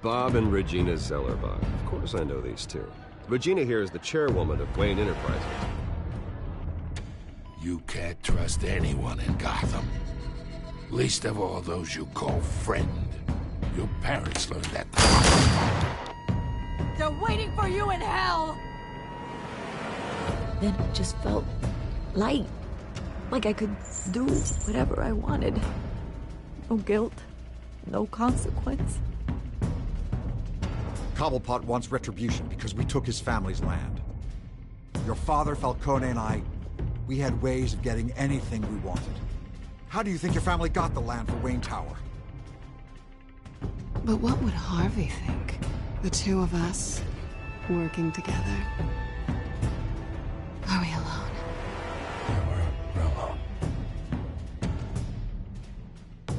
Bob and Regina Zellerbach. Of course I know these two. Regina here is the chairwoman of Wayne Enterprises. You can't trust anyone in Gotham. Least of all those you call friend. Your parents learned that. They're waiting for you in hell! Then it just felt light. Like I could do whatever I wanted. No guilt, no consequence. Cobblepot wants retribution because we took his family's land. Your father, Falcone, and I, we had ways of getting anything we wanted. How do you think your family got the land for Wayne Tower? But what would Harvey think? The two of us, working together. Are we alone? Yeah, we're alone.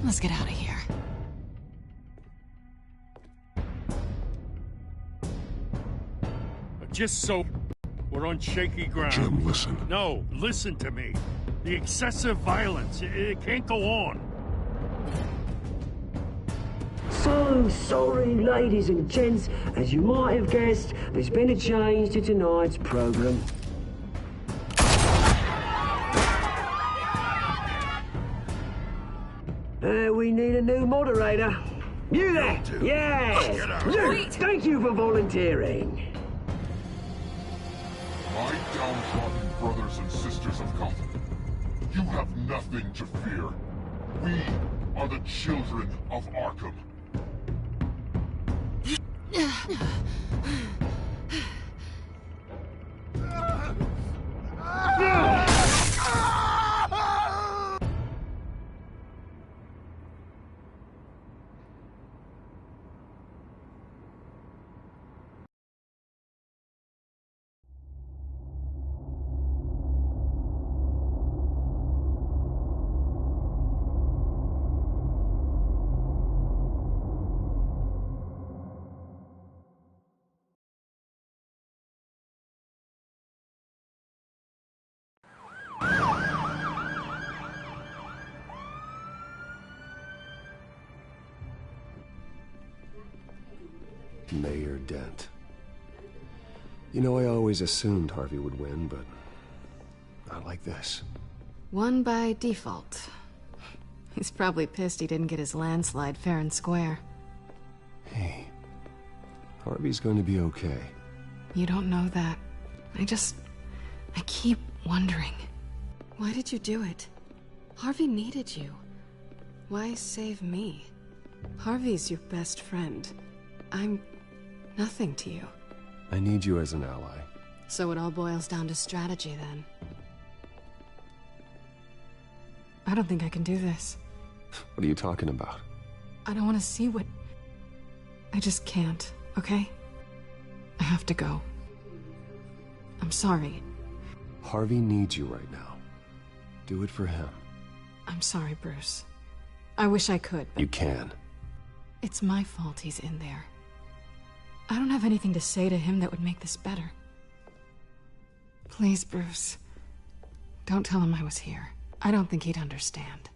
Let's get out of here. Just so we're on shaky ground. Jim, listen. No, listen to me. The excessive violence, it can't go on. So sorry, ladies and gents. As you might have guessed, there's been a change to tonight's program. We need a new moderator. You there? Yes! Luke, thank you for volunteering. My downtrodden brothers and sisters of Gotham, you have nothing to fear. We are the children of Arkham. Mayor Dent. You know, I always assumed Harvey would win, but not like this. Won by default. He's probably pissed he didn't get his landslide fair and square. Hey, Harvey's going to be okay. You don't know that. I keep wondering. Why did you do it? Harvey needed you. Why save me? Harvey's your best friend. I'm nothing to you. I need you as an ally. So it all boils down to strategy, then. I don't think I can do this. What are you talking about? I don't want to see what... I just can't, okay? I have to go. I'm sorry. Harvey needs you right now. Do it for him. I'm sorry, Bruce. I wish I could, but... You can. It's my fault he's in there. I don't have anything to say to him that would make this better. Please, Bruce. Don't tell him I was here. I don't think he'd understand.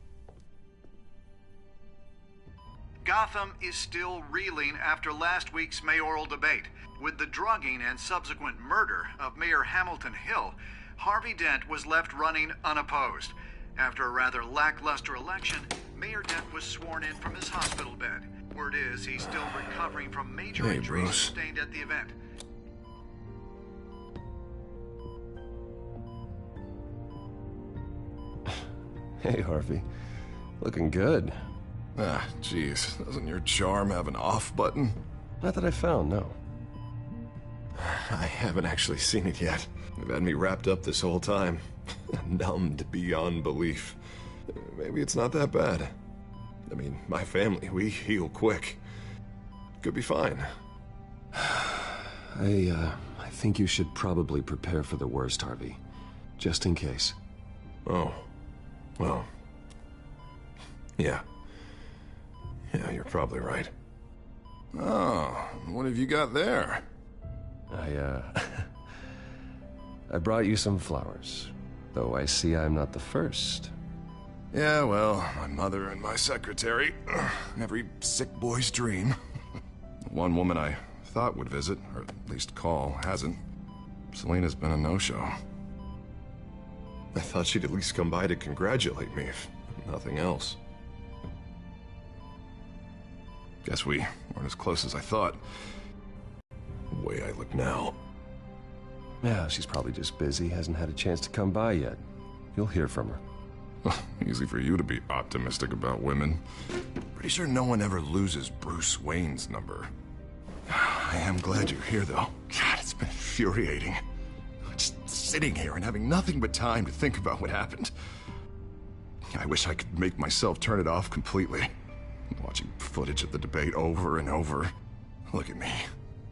Gotham is still reeling after last week's mayoral debate. With the drugging and subsequent murder of Mayor Hamilton Hill, Harvey Dent was left running unopposed. After a rather lackluster election, Mayor Dent was sworn in from his hospital bed. Word is he's still recovering from major injuries sustained at the event. Hey, Harvey. Looking good. Ah, jeez. Doesn't your charm have an off button? Not that I found, no. I haven't actually seen it yet. They've had me wrapped up this whole time. Numbed beyond belief. Maybe it's not that bad. I mean, my family, we heal quick. Could be fine. I think you should probably prepare for the worst, Harvey. Just in case. Oh. Well. Yeah. Yeah, you're probably right. Oh, what have you got there? I brought you some flowers. Though I see I'm not the first. Yeah, well, my mother and my secretary. Every sick boy's dream. one woman I thought would visit, or at least call, hasn't. Selena's been a no-show. I thought she'd at least come by to congratulate me, if nothing else. Guess we weren't as close as I thought. The way I look now. Yeah, she's probably just busy, hasn't had a chance to come by yet. You'll hear from her. Easy for you to be optimistic about women. Pretty sure no one ever loses Bruce Wayne's number. I am glad you're here, though. God, it's been infuriating. Just sitting here and having nothing but time to think about what happened. I wish I could make myself turn it off completely. Watching footage of the debate over and over. Look at me,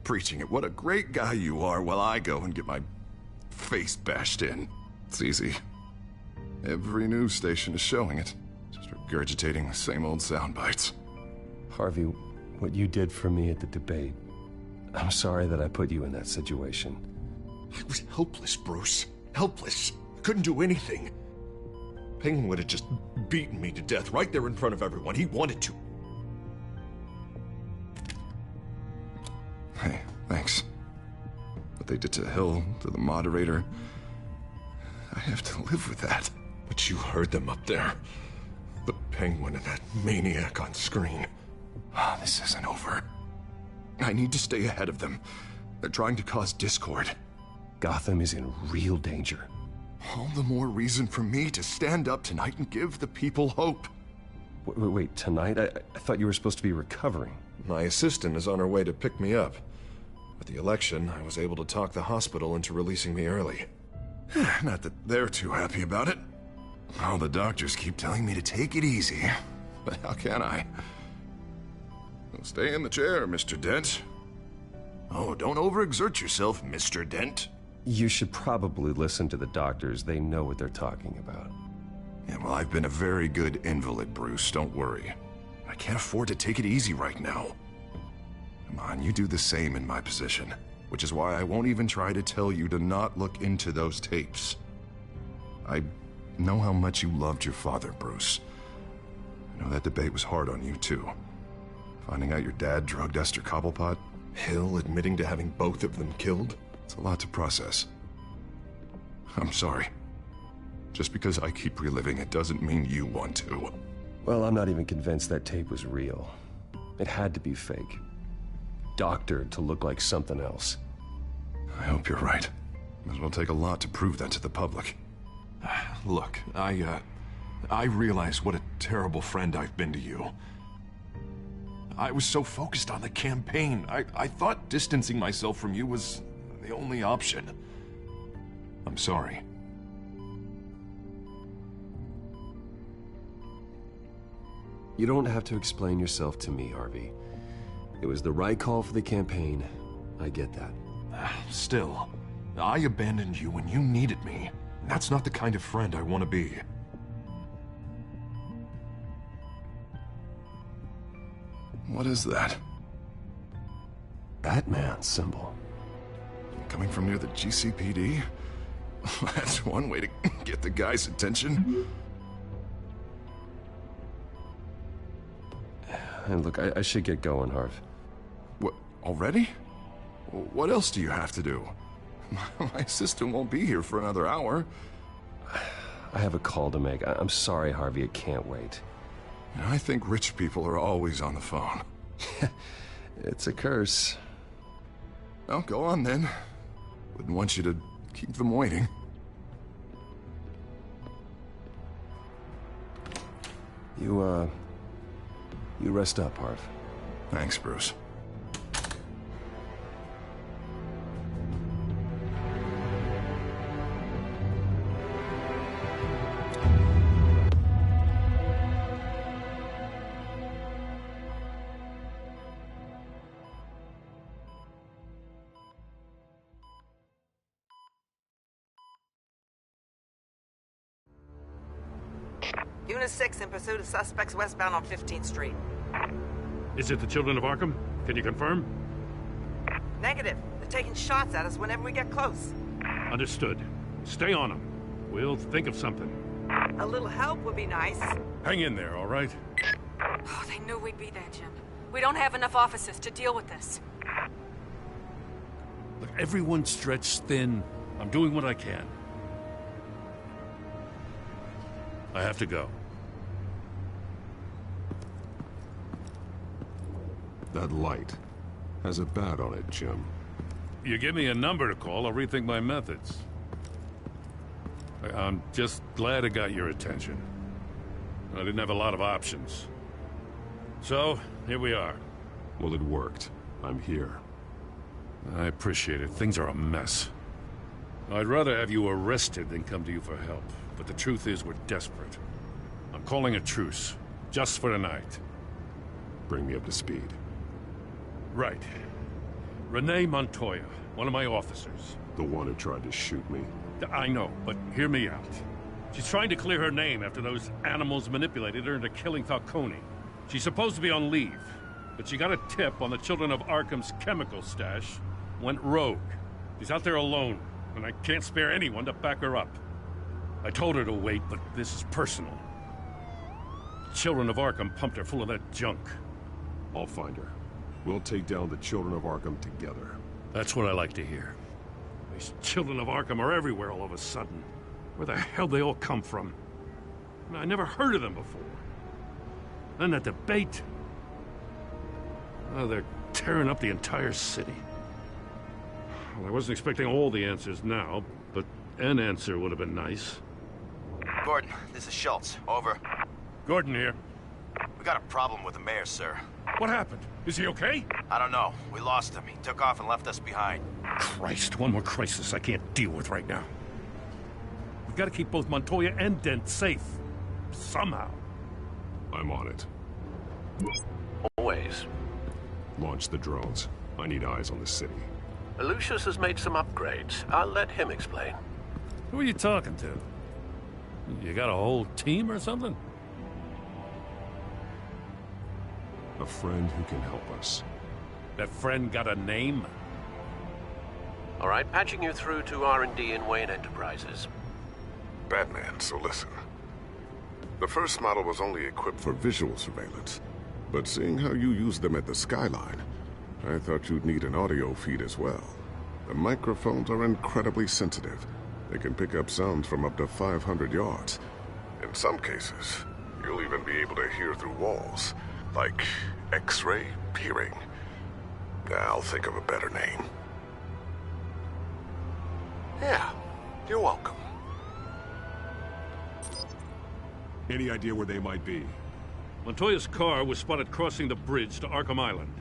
preaching at what a great guy you are while I go and get my face bashed in. It's easy. Every news station is showing it. Just regurgitating the same old sound bites. Harvey, what you did for me at the debate, I'm sorry that I put you in that situation. I was helpless, Bruce. Helpless. Couldn't do anything. Penguin would have just beaten me to death right there in front of everyone. He wanted to. Hey, thanks. What they did to Hill, to the moderator, I have to live with that. But you heard them up there. The Penguin and that maniac on screen. This isn't over. I need to stay ahead of them. They're trying to cause discord. Gotham is in real danger. All the more reason for me to stand up tonight and give the people hope. Wait, tonight? I thought you were supposed to be recovering. My assistant is on her way to pick me up. With the election, I was able to talk the hospital into releasing me early. Not that they're too happy about it. All the doctors keep telling me to take it easy. But how can I? Well, stay in the chair, Mr. Dent. Oh, don't overexert yourself, Mr. Dent. You should probably listen to the doctors. They know what they're talking about. Yeah, well, I've been a very good invalid, Bruce. Don't worry. I can't afford to take it easy right now. Come on, you do the same in my position. Which is why I won't even try to tell you to not look into those tapes. I know how much you loved your father, Bruce. I know that debate was hard on you, too. Finding out your dad drugged Esther Cobblepot, Hill admitting to having both of them killed. It's a lot to process. I'm sorry. Just because I keep reliving it doesn't mean you want to. Well, I'm not even convinced that tape was real. It had to be fake. Doctored to look like something else. I hope you're right. Might as well take a lot to prove that to the public. Look, I realize what a terrible friend I've been to you. I was so focused on the campaign. I thought distancing myself from you was the only option. I'm sorry. You don't have to explain yourself to me, Harvey. It was the right call for the campaign. I get that. Still, I abandoned you when you needed me. That's not the kind of friend I want to be. What is that? Batman symbol. Coming from near the GCPD? That's one way to get the guy's attention. And look, I should get going, Harv. What, already? What else do you have to do? My assistant won't be here for another hour. I have a call to make. I'm sorry, Harvey, it can't wait. I think rich people are always on the phone. It's a curse. Well, go on then. Wouldn't want you to keep them waiting. You rest up, Harv. Thanks, Bruce. Unit 6 in pursuit of suspects westbound on 15th Street. Is it the Children of Arkham? Can you confirm? Negative. They're taking shots at us whenever we get close. Understood. Stay on them. We'll think of something. A little help would be nice. Hang in there, all right? Oh, they knew we'd be there, Jim. We don't have enough officers to deal with this. Look, everyone's stretched thin. I'm doing what I can. I have to go. That light has a bat on it, Jim. You give me a number to call, I'll rethink my methods. I'm just glad it got your attention. I didn't have a lot of options. So, here we are. Well, it worked. I'm here. I appreciate it. Things are a mess. I'd rather have you arrested than come to you for help. But the truth is, we're desperate. I'm calling a truce. Just for tonight. Bring me up to speed. Right. Renee Montoya, one of my officers. The one who tried to shoot me? I know, but hear me out. She's trying to clear her name after those animals manipulated her into killing Falcone. She's supposed to be on leave, but she got a tip on the Children of Arkham's chemical stash, went rogue. She's out there alone, and I can't spare anyone to back her up. I told her to wait, but this is personal. Children of Arkham pumped her full of that junk. I'll find her. We'll take down the Children of Arkham together. That's what I like to hear. These Children of Arkham are everywhere all of a sudden. Where the hell they all come from? I never heard of them before. Then that debate. Oh, they're tearing up the entire city. Well, I wasn't expecting all the answers now, but an answer would have been nice. Gordon, this is Schultz. Over. Gordon here. We got a problem with the mayor, sir. What happened? Is he okay? I don't know. We lost him. He took off and left us behind. Christ, one more crisis I can't deal with right now. We've got to keep both Montoya and Dent safe. Somehow. I'm on it. Always. Launch the drones. I need eyes on the city. Lucius has made some upgrades. I'll let him explain. Who are you talking to? You got a whole team or something? A friend who can help us. That friend got a name? All right, patching you through to R&D in Wayne Enterprises. Batman, so listen. The first model was only equipped for visual surveillance, but seeing how you use them at the Skyline, I thought you'd need an audio feed as well. The microphones are incredibly sensitive. They can pick up sounds from up to 500 yards. In some cases, you'll even be able to hear through walls, like X-ray peering. I'll think of a better name. Yeah, you're welcome. Any idea where they might be? Montoya's car was spotted crossing the bridge to Arkham Island.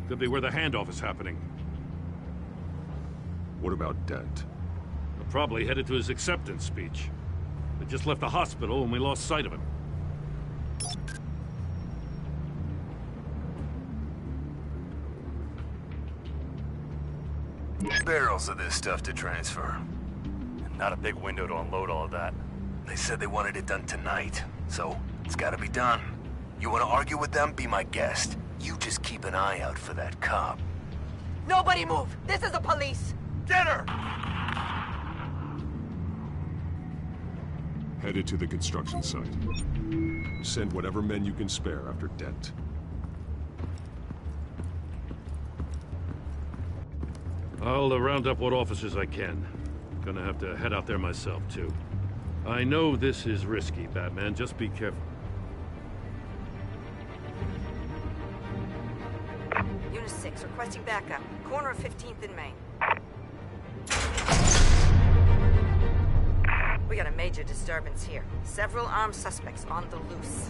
Could be where the handoff is happening. What about Dent? Probably headed to his acceptance speech. They just left the hospital and we lost sight of him. Barrels of this stuff to transfer. Not a big window to unload all of that. They said they wanted it done tonight, so it's gotta be done. You wanna argue with them? Be my guest. You just keep an eye out for that cop. Nobody move! This is the police! Get her! Headed to the construction site. Send whatever men you can spare after Dent. I'll round up what officers I can. Gonna have to head out there myself, too. I know this is risky, Batman. Just be careful. Unit 6, requesting backup. Corner of 15th and Main. We got a major disturbance here. Several armed suspects on the loose.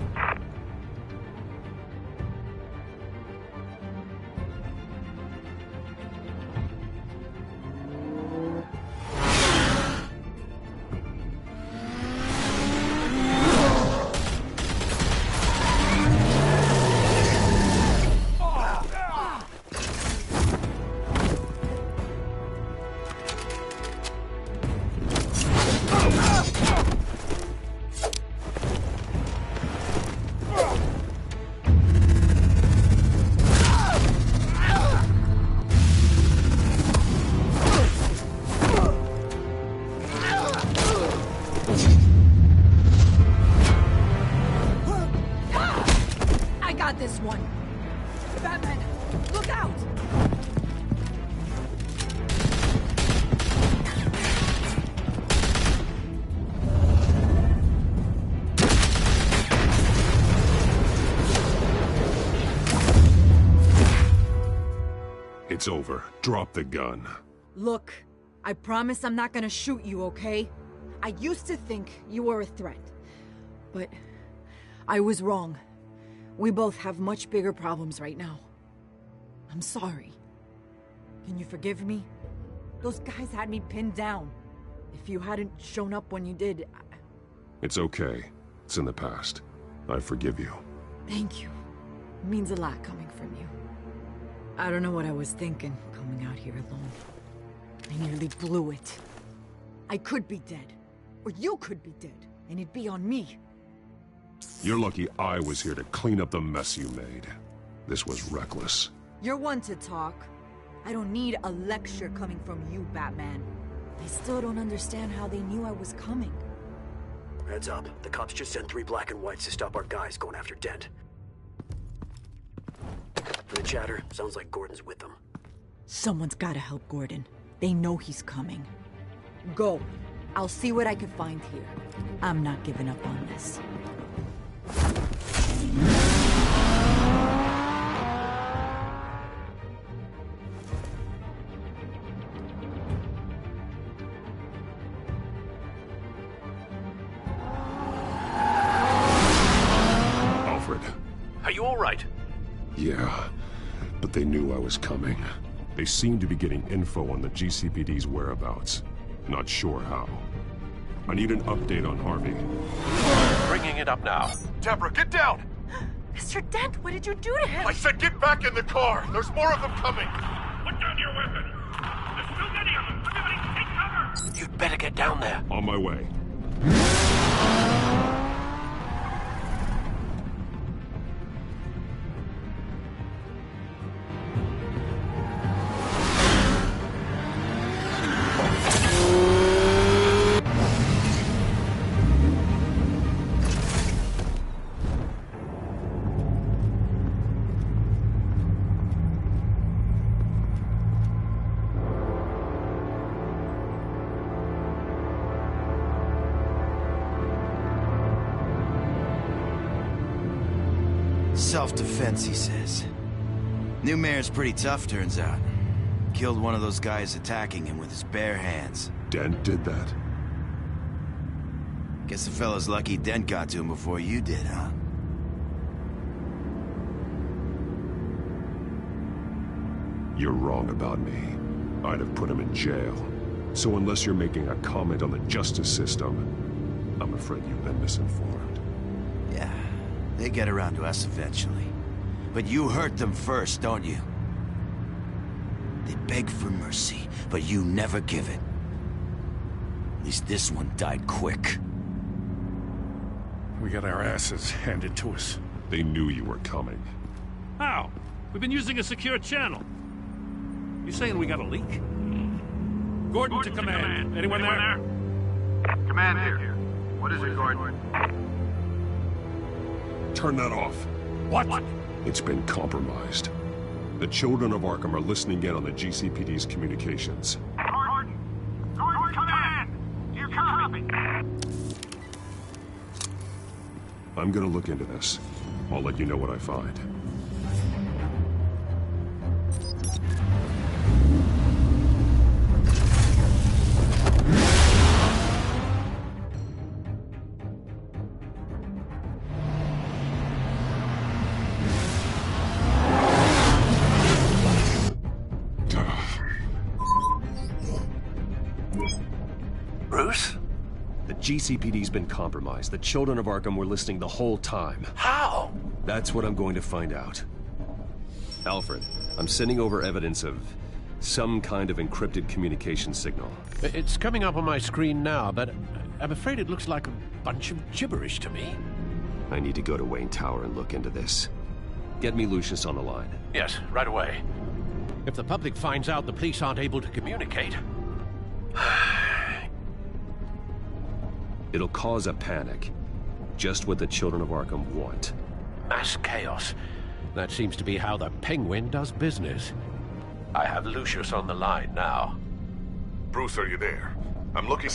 this one. Batman, look out! It's over. Drop the gun. Look, I promise I'm not gonna shoot you, okay? I used to think you were a threat, but I was wrong. We both have much bigger problems right now. I'm sorry. Can you forgive me? Those guys had me pinned down. If you hadn't shown up when you did, It's okay. It's in the past. I forgive you. Thank you. It means a lot coming from you. I don't know what I was thinking, coming out here alone. I nearly blew it. I could be dead. Or you could be dead, and it'd be on me. You're lucky I was here to clean up the mess you made. This was reckless. You're one to talk. I don't need a lecture coming from you, Batman. I still don't understand how they knew I was coming. Heads up. The cops just sent 3 black and whites to stop our guys going after Dent. For the chatter, sounds like Gordon's with them. Someone's gotta help Gordon. They know he's coming. Go. I'll see what I can find here. I'm not giving up on this. Alfred. Are you all right? Yeah, but they knew I was coming. They seemed to be getting info on the GCPD's whereabouts. Not sure how. I need an update on Harvey. Bringing it up now. Deborah, get down! Mr. Dent, what did you do to him? I said get back in the car! There's more of them coming! Put down your weapon! There's too many of them! Everybody take cover! You'd better get down there. On my way. Self-defense, he says. New mayor's pretty tough, turns out. Killed one of those guys attacking him with his bare hands. Dent did that? Guess the fella's lucky Dent got to him before you did, huh? You're wrong about me. I'd have put him in jail. So unless you're making a comment on the justice system, I'm afraid you've been misinformed. Yeah, they get around to us eventually. But you hurt them first, don't you? They beg for mercy, but you never give it. At least this one died quick. We got our asses handed to us. They knew you were coming. How? We've been using a secure channel. You saying we got a leak? Gordon to command. Anyone there? Command here. What is it, Gordon? Turn that off. What? It's been compromised. The children of Arkham are listening in on the GCPD's communications. Gordon! Gordon, command! Do you copy? I'm gonna look into this. I'll let you know what I find. Bruce? The GCPD's been compromised. The children of Arkham were listening the whole time. How? That's what I'm going to find out. Alfred, I'm sending over evidence of some kind of encrypted communication signal. It's coming up on my screen now, but I'm afraid it looks like a bunch of gibberish to me. I need to go to Wayne Tower and look into this. Get me Lucius on the line. Yes, right away. If the public finds out the police aren't able to communicate... It'll cause a panic. Just what the children of Arkham want. Mass chaos. That seems to be how the Penguin does business. I have Lucius on the line now. Bruce, are you there? I'm looking.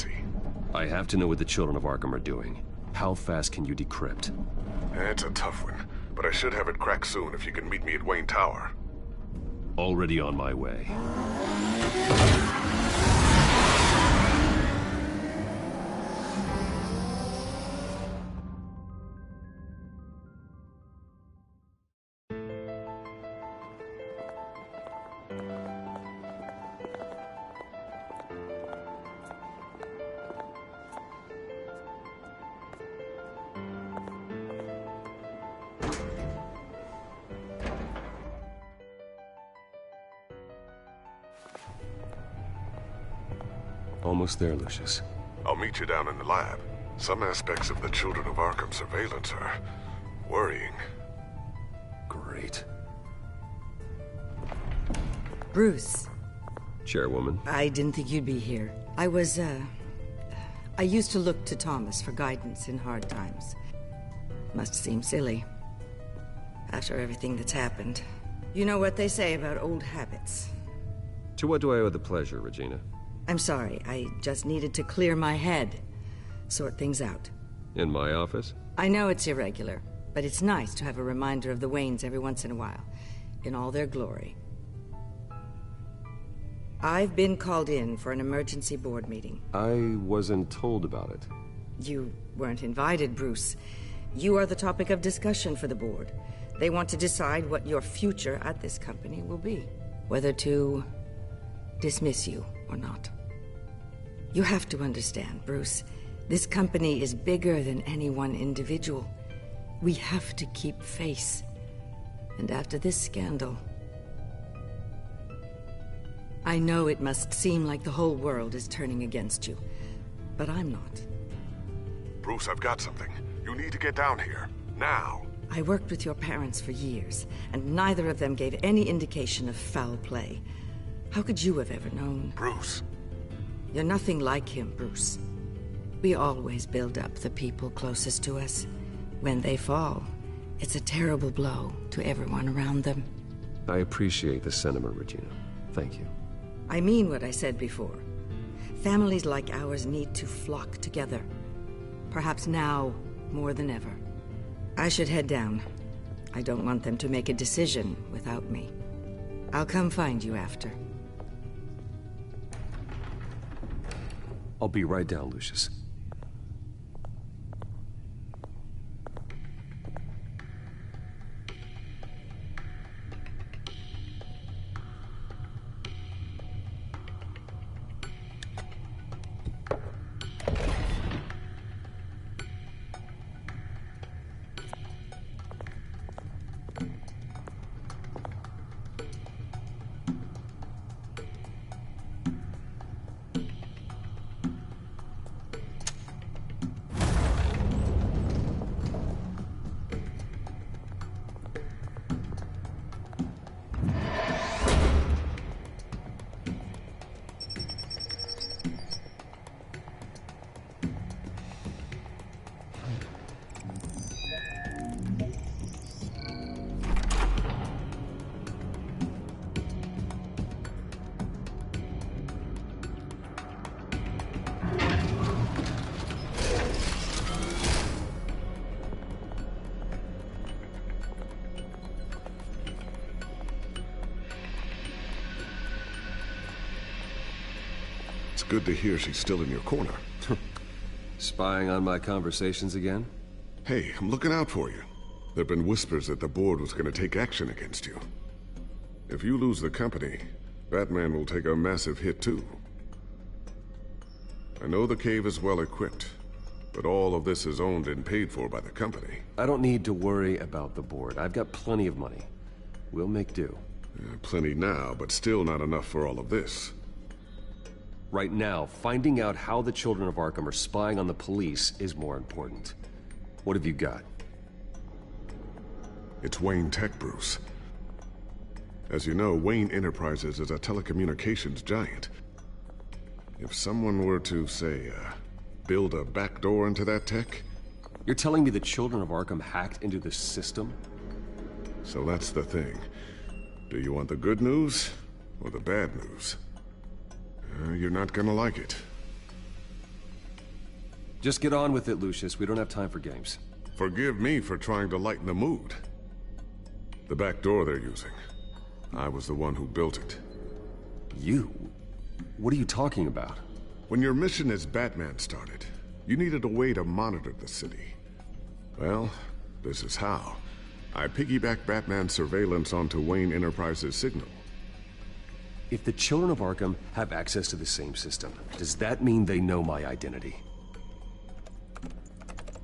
I have to know what the children of Arkham are doing. How fast can you decrypt? It's a tough one, but I should have it cracked soon if you can meet me at Wayne Tower. Already on my way. Almost there, Lucius. I'll meet you down in the lab. Some aspects of the Children of Arkham surveillance are worrying. Great. Bruce. Chairwoman. I didn't think you'd be here. I used to look to Thomas for guidance in hard times. Must seem silly. After everything that's happened. You know what they say about old habits. To what do I owe the pleasure, Regina? I'm sorry, I just needed to clear my head. Sort things out. In my office? I know it's irregular, but it's nice to have a reminder of the Waynes every once in a while. In all their glory. I've been called in for an emergency board meeting. I wasn't told about it. You weren't invited, Bruce. You are the topic of discussion for the board. They want to decide what your future at this company will be. Whether to dismiss you or not. You have to understand, Bruce. This company is bigger than any one individual. We have to keep face. And after this scandal... I know it must seem like the whole world is turning against you, but I'm not. Bruce, I've got something. You need to get down here. Now. I worked with your parents for years, and neither of them gave any indication of foul play. How could you have ever known? Bruce. You're nothing like him, Bruce. We always build up the people closest to us. When they fall, it's a terrible blow to everyone around them. I appreciate the sentiment, Regina. Thank you. I mean what I said before. Families like ours need to flock together. Perhaps now, more than ever. I should head down. I don't want them to make a decision without me. I'll come find you after. I'll be right down, Lucius. It's good to hear she's still in your corner. Spying on my conversations again? Hey, I'm looking out for you. There've been whispers that the board was going to take action against you. If you lose the company, Batman will take a massive hit too. I know the cave is well equipped, but all of this is owned and paid for by the company. I don't need to worry about the board. I've got plenty of money. We'll make do. Plenty now, but still not enough for all of this. Right now, finding out how the Children of Arkham are spying on the police is more important. What have you got? It's Wayne Tech, Bruce. As you know, Wayne Enterprises is a telecommunications giant. If someone were to, say, build a backdoor into that tech... You're telling me the Children of Arkham hacked into the system? So that's the thing. Do you want the good news or the bad news? You're not gonna like it. Just get on with it, Lucius. We don't have time for games. Forgive me for trying to lighten the mood. The back door they're using. I was the one who built it. You? What are you talking about? When your mission as Batman started, you needed a way to monitor the city. Well, this is how. I piggybacked Batman's surveillance onto Wayne Enterprises' signal. If the children of Arkham have access to the same system, does that mean they know my identity?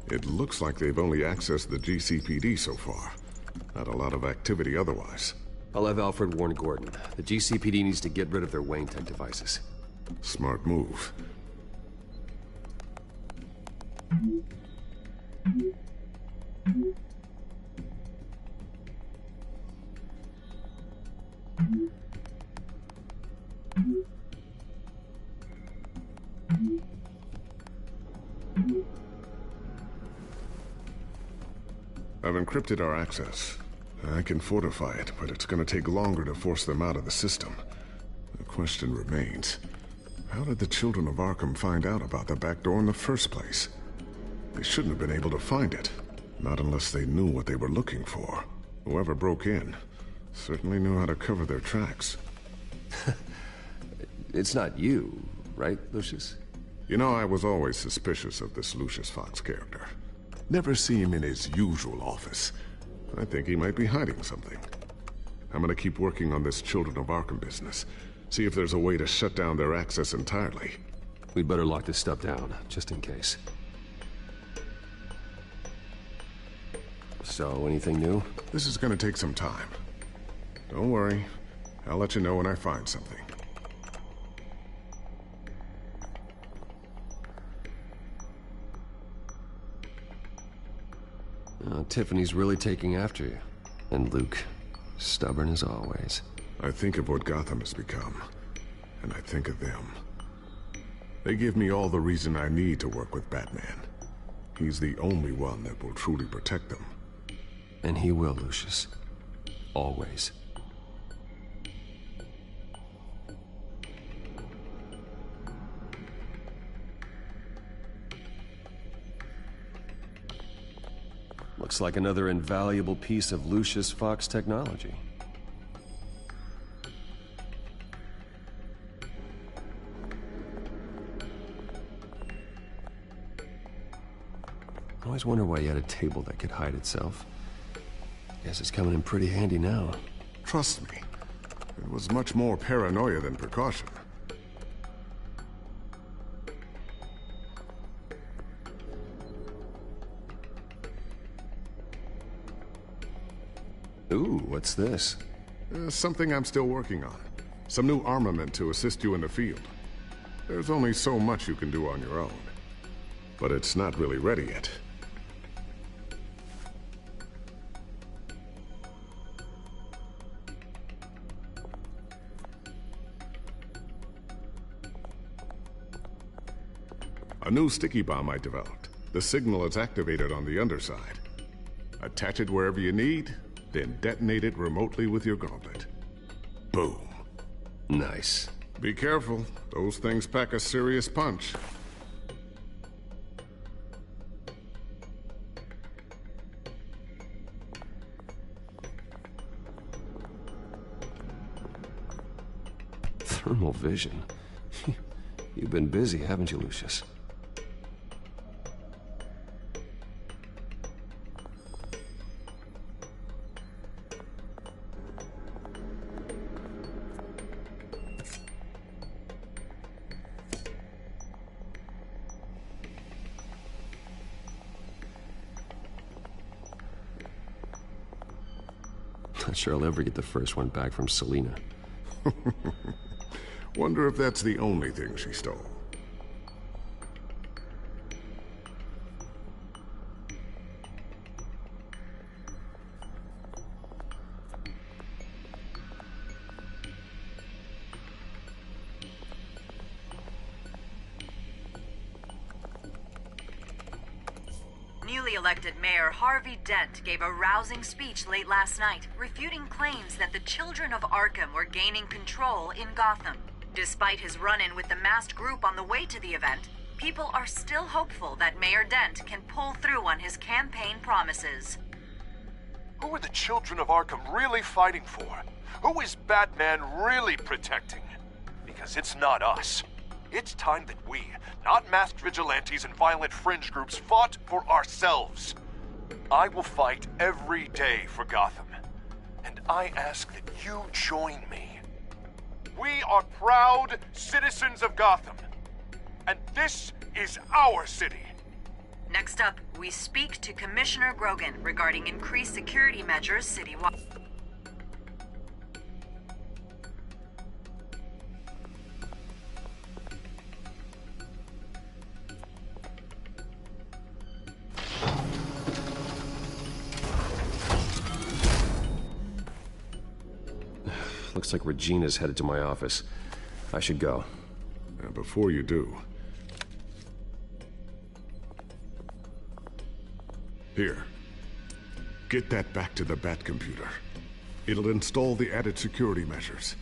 It looks like they've only accessed the GCPD so far. Not a lot of activity otherwise. I'll have Alfred warn Gordon. The GCPD needs to get rid of their Wayne Tech devices. Smart move. I've encrypted our access. I can fortify it, but it's gonna take longer to force them out of the system. The question remains, how did the children of Arkham find out about the back door in the first place? They shouldn't have been able to find it. Not unless they knew what they were looking for. Whoever broke in certainly knew how to cover their tracks. It's not you, right, Lucius? You know, I was always suspicious of this Lucius Fox character. Never see him in his usual office. I think he might be hiding something. I'm gonna keep working on this Children of Arkham business. See if there's a way to shut down their access entirely. We'd better lock this stuff down, just in case. So, anything new? This is gonna take some time. Don't worry. I'll let you know when I find something. Tiffany's really taking after you. And Luke, stubborn as always. I think of what Gotham has become, and I think of them. They give me all the reason I need to work with Batman. He's the only one that will truly protect them. And he will, Lucius. Always. Looks like another invaluable piece of Lucius Fox technology. I always wonder why you had a table that could hide itself. Guess it's coming in pretty handy now. Trust me, it was much more paranoia than precaution. Ooh, what's this? Something I'm still working on. Some new armament to assist you in the field. There's only so much you can do on your own. But it's not really ready yet. A new sticky bomb I developed. The signal is activated on the underside. Attach it wherever you need, then detonate it remotely with your gauntlet. Boom. Nice. Be careful. Those things pack a serious punch. Thermal vision. You've been busy, haven't you, Lucius? Not sure I'll ever get the first one back from Selina. Wonder if that's the only thing she stole. Newly elected Mayor Harvey Dent gave a rousing speech late last night, refuting claims that the children of Arkham were gaining control in Gotham. Despite his run-in with the masked group on the way to the event, people are still hopeful that Mayor Dent can pull through on his campaign promises. Who are the children of Arkham really fighting for? Who is Batman really protecting? Because it's not us. It's time that we, not masked vigilantes and violent fringe groups, fought for ourselves. I will fight every day for Gotham. And I ask that you join me. We are proud citizens of Gotham. And this is our city. Next up, we speak to Commissioner Grogan regarding increased security measures citywide. Looks like Regina's headed to my office. I should go. Before you do... Here. Get that back to the Bat computer. It'll install the added security measures.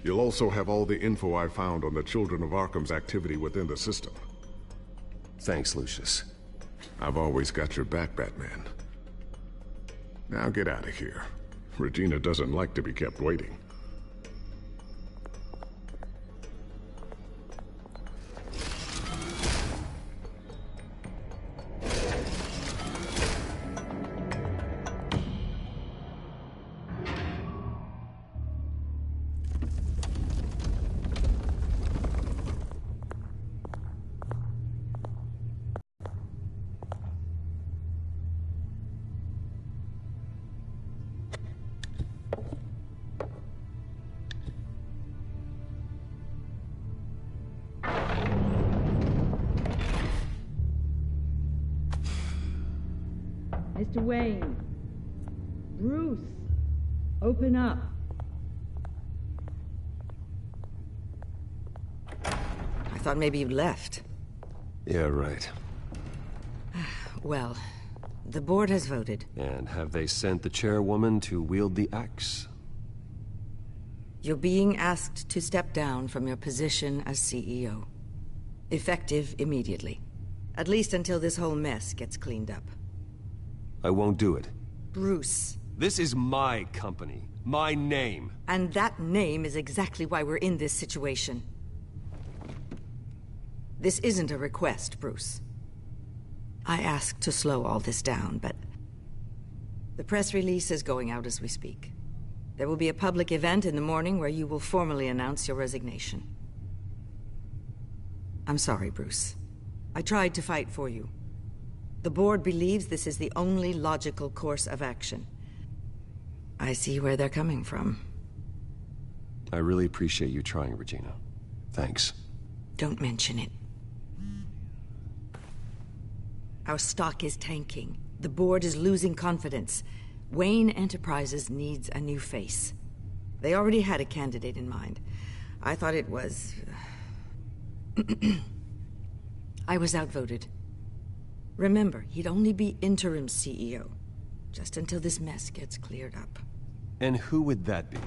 You'll also have all the info I found on the Children of Arkham's activity within the system. Thanks, Lucius. I've always got your back, Batman. Now get out of here. Regina doesn't like to be kept waiting. Mr. Wayne. Bruce. Open up. I thought maybe you left. Yeah, right. Well, the board has voted. And have they sent the chairwoman to wield the axe? You're being asked to step down from your position as CEO. Effective immediately. At least until this whole mess gets cleaned up. I won't do it. Bruce. This is my company. My name. And that name is exactly why we're in this situation. This isn't a request, Bruce. I asked to slow all this down, but... the press release is going out as we speak. There will be a public event in the morning where you will formally announce your resignation. I'm sorry, Bruce. I tried to fight for you. The board believes this is the only logical course of action. I see where they're coming from. I really appreciate you trying, Regina. Thanks. Don't mention it. Our stock is tanking. The board is losing confidence. Wayne Enterprises needs a new face. They already had a candidate in mind. I thought it was... I was outvoted. Remember, he'd only be interim CEO, just until this mess gets cleared up. And who would that be?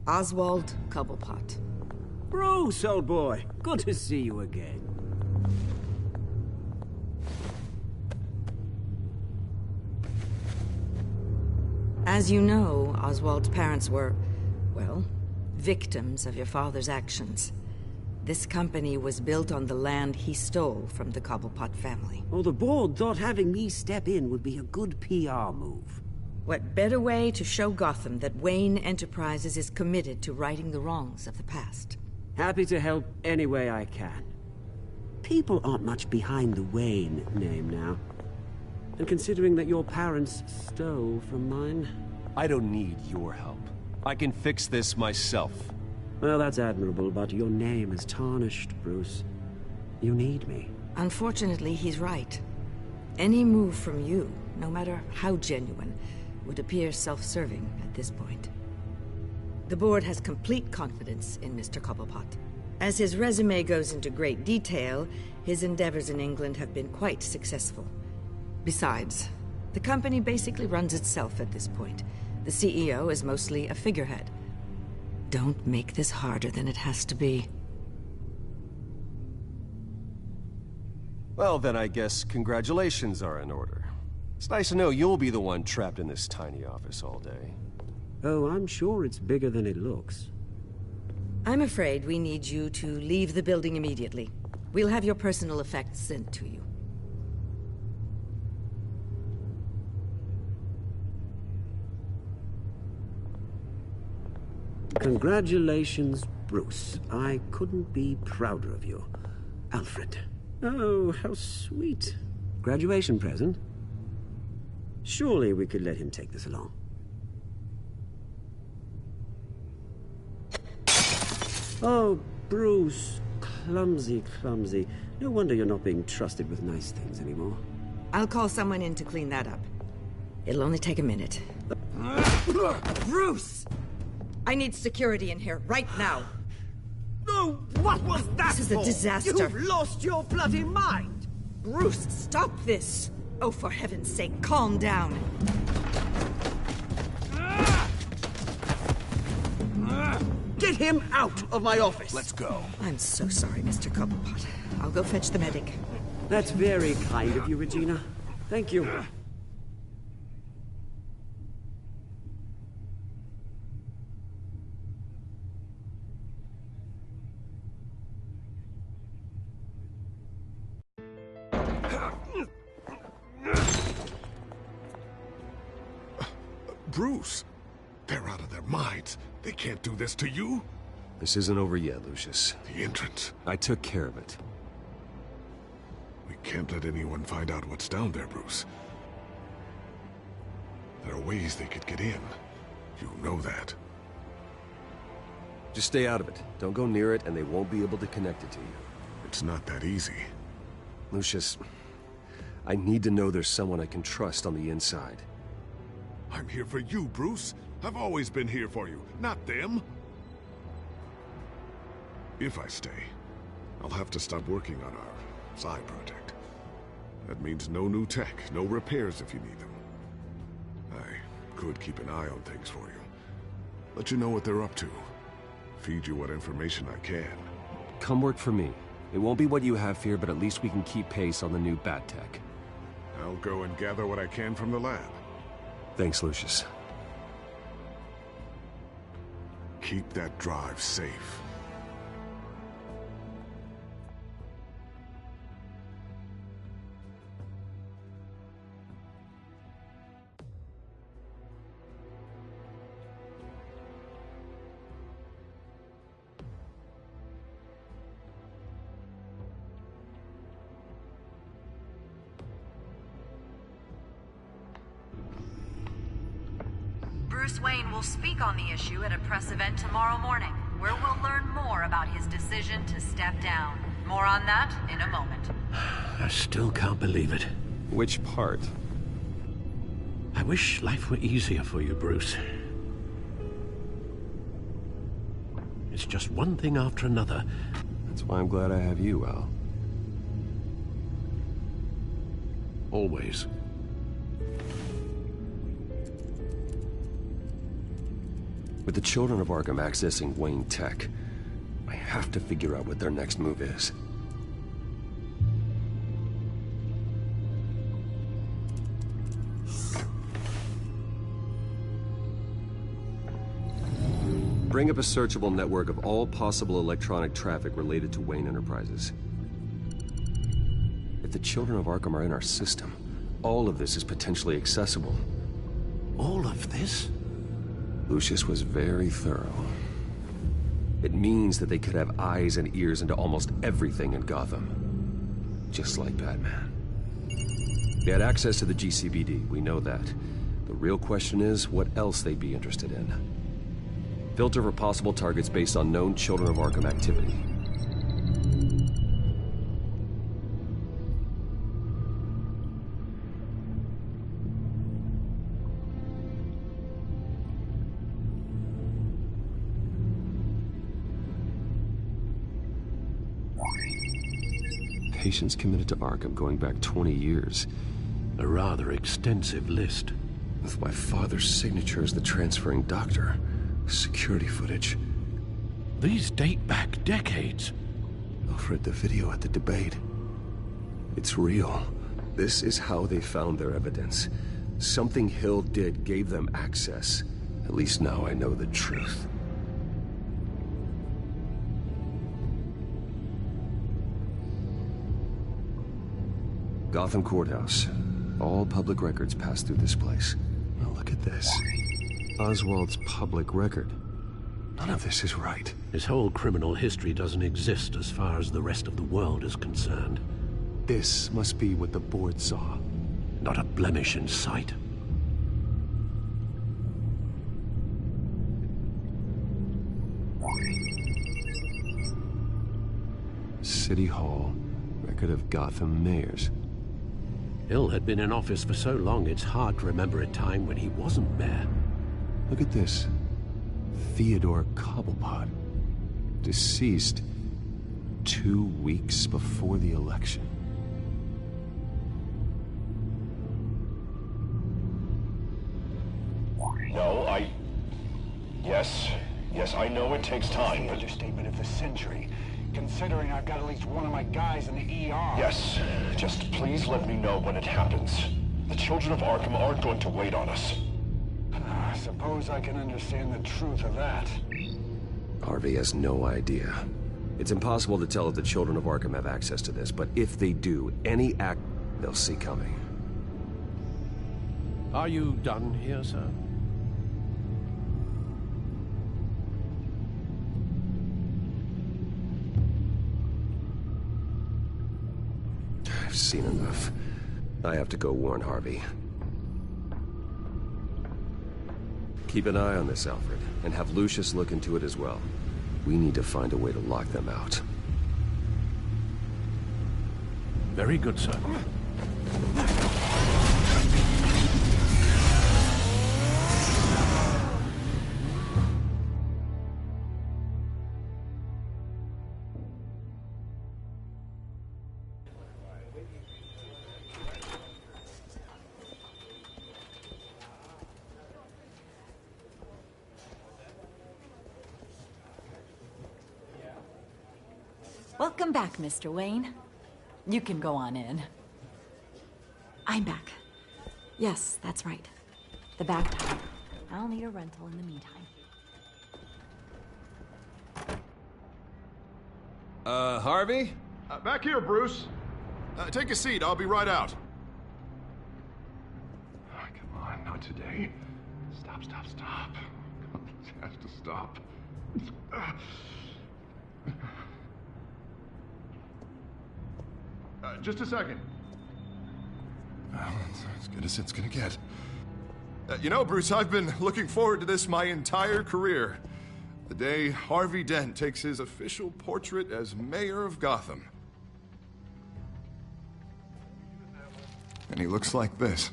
Oswald Cobblepot. Bruce, old boy. Good to see you again. As you know, Oswald's parents were, well, victims of your father's actions. This company was built on the land he stole from the Cobblepot family. Well, the board thought having me step in would be a good PR move. What better way to show Gotham that Wayne Enterprises is committed to righting the wrongs of the past? Happy to help any way I can. People aren't much behind the Wayne name now. And considering that your parents stole from mine... I don't need your help. I can fix this myself. Well, that's admirable, but your name is tarnished, Bruce. You need me. Unfortunately, he's right. Any move from you, no matter how genuine, would appear self-serving at this point. The board has complete confidence in Mr. Cobblepot. As his resume goes into great detail, his endeavors in England have been quite successful. Besides, the company basically runs itself at this point. The CEO is mostly a figurehead. Don't make this harder than it has to be. Well, then I guess congratulations are in order. It's nice to know you'll be the one trapped in this tiny office all day. Oh, I'm sure it's bigger than it looks. I'm afraid we need you to leave the building immediately. We'll have your personal effects sent to you. Congratulations, Bruce. I couldn't be prouder of you. Alfred. Oh, how sweet. Graduation present? Surely we could let him take this along. Oh, Bruce. Clumsy, clumsy. No wonder you're not being trusted with nice things anymore. I'll call someone in to clean that up. It'll only take a minute. Bruce! I need security in here, right now. No, what was that This is a for? disaster. You've lost your bloody mind! Bruce, stop this! Oh, for heaven's sake, calm down. Get him out of my office! Let's go. I'm so sorry, Mr. Cobblepot. I'll go fetch the medic. That's very kind of you, Regina. Thank you. Bruce, they're out of their minds. They can't do this to you. This isn't over yet, Lucius. The entrance. I took care of it. We can't let anyone find out what's down there, Bruce. There are ways they could get in. You know that. Just stay out of it. Don't go near it, and they won't be able to connect it to you. It's not that easy. Lucius, I need to know there's someone I can trust on the inside. I'm here for you, Bruce. I've always been here for you, not them. If I stay, I'll have to stop working on our side project. That means no new tech, no repairs if you need them. I could keep an eye on things for you. Let you know what they're up to. Feed you what information I can. Come work for me. It won't be what you have here, but at least we can keep pace on the new bat tech. I'll go and gather what I can from the lab. Thanks, Lucius. Keep that drive safe. Bruce Wayne will speak on the issue at a press event tomorrow morning, where we'll learn more about his decision to step down. More on that in a moment. I still can't believe it. Which part? I wish life were easier for you, Bruce. It's just one thing after another. That's why I'm glad I have you, Al. Always. With the children of Arkham accessing Wayne Tech, I have to figure out what their next move is. Bring up a searchable network of all possible electronic traffic related to Wayne Enterprises. If the children of Arkham are in our system, all of this is potentially accessible. All of this? Lucius was very thorough. It means that they could have eyes and ears into almost everything in Gotham. Just like Batman. They had access to the GCPD, we know that. The real question is, what else they'd be interested in. Filter for possible targets based on known Children of Arkham activity. Patients committed to Arkham going back 20 years. A rather extensive list. With my father's signature as the transferring doctor. Security footage. These date back decades. Alfred, the video at the debate. It's real. This is how they found their evidence. Something Hill did gave them access. At least now I know the truth. Gotham Courthouse. All public records pass through this place. Now look at this. Oswald's public record. None of this is right. His whole criminal history doesn't exist as far as the rest of the world is concerned. This must be what the board saw. Not a blemish in sight. City Hall. Record of Gotham mayors. Hill had been in office for so long, it's hard to remember a time when he wasn't mayor. Look at this. Theodore Cobblepot. Deceased 2 weeks before the election. No, Yes, I know it takes time, but... Understatement of the century. Considering I've got at least one of my guys in the ER. Yes, just please let me know when it happens. The children of Arkham aren't going to wait on us. I suppose I can understand the truth of that. Harvey has no idea. It's impossible to tell if the children of Arkham have access to this, but if they do, any act they'll see coming. Are you done here, sir? I've seen enough. I have to go warn Harvey. Keep an eye on this, Alfred, and have Lucius look into it as well. We need to find a way to lock them out. Very good, sir. Welcome back, Mr. Wayne. You can go on in. I'm back. Yes, that's right. The back door. I'll need a rental in the meantime. Harvey? Back here, Bruce. Take a seat. I'll be right out. Oh, come on, not today. Stop. This has to stop. Just a second. Well, it's as good as it's gonna get. You know, Bruce, I've been looking forward to this my entire career. The day Harvey Dent takes his official portrait as mayor of Gotham. And he looks like this.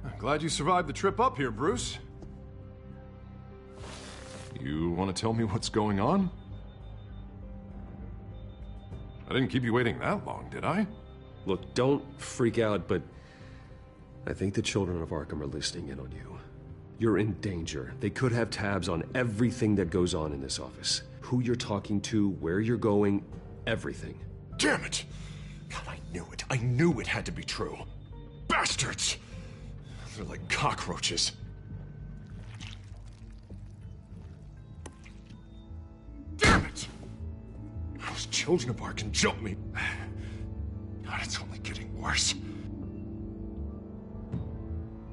I'm glad you survived the trip up here, Bruce. You want to tell me what's going on? I didn't keep you waiting that long, did I? Look, don't freak out, but I think the children of Arkham are listening in on you. You're in danger. They could have tabs on everything that goes on in this office. Who you're talking to, where you're going, everything. Damn it! God, I knew it. I knew it had to be true. Bastards! They're like cockroaches. Damn it! Those children of Arkham jumped me. God, it's only getting worse.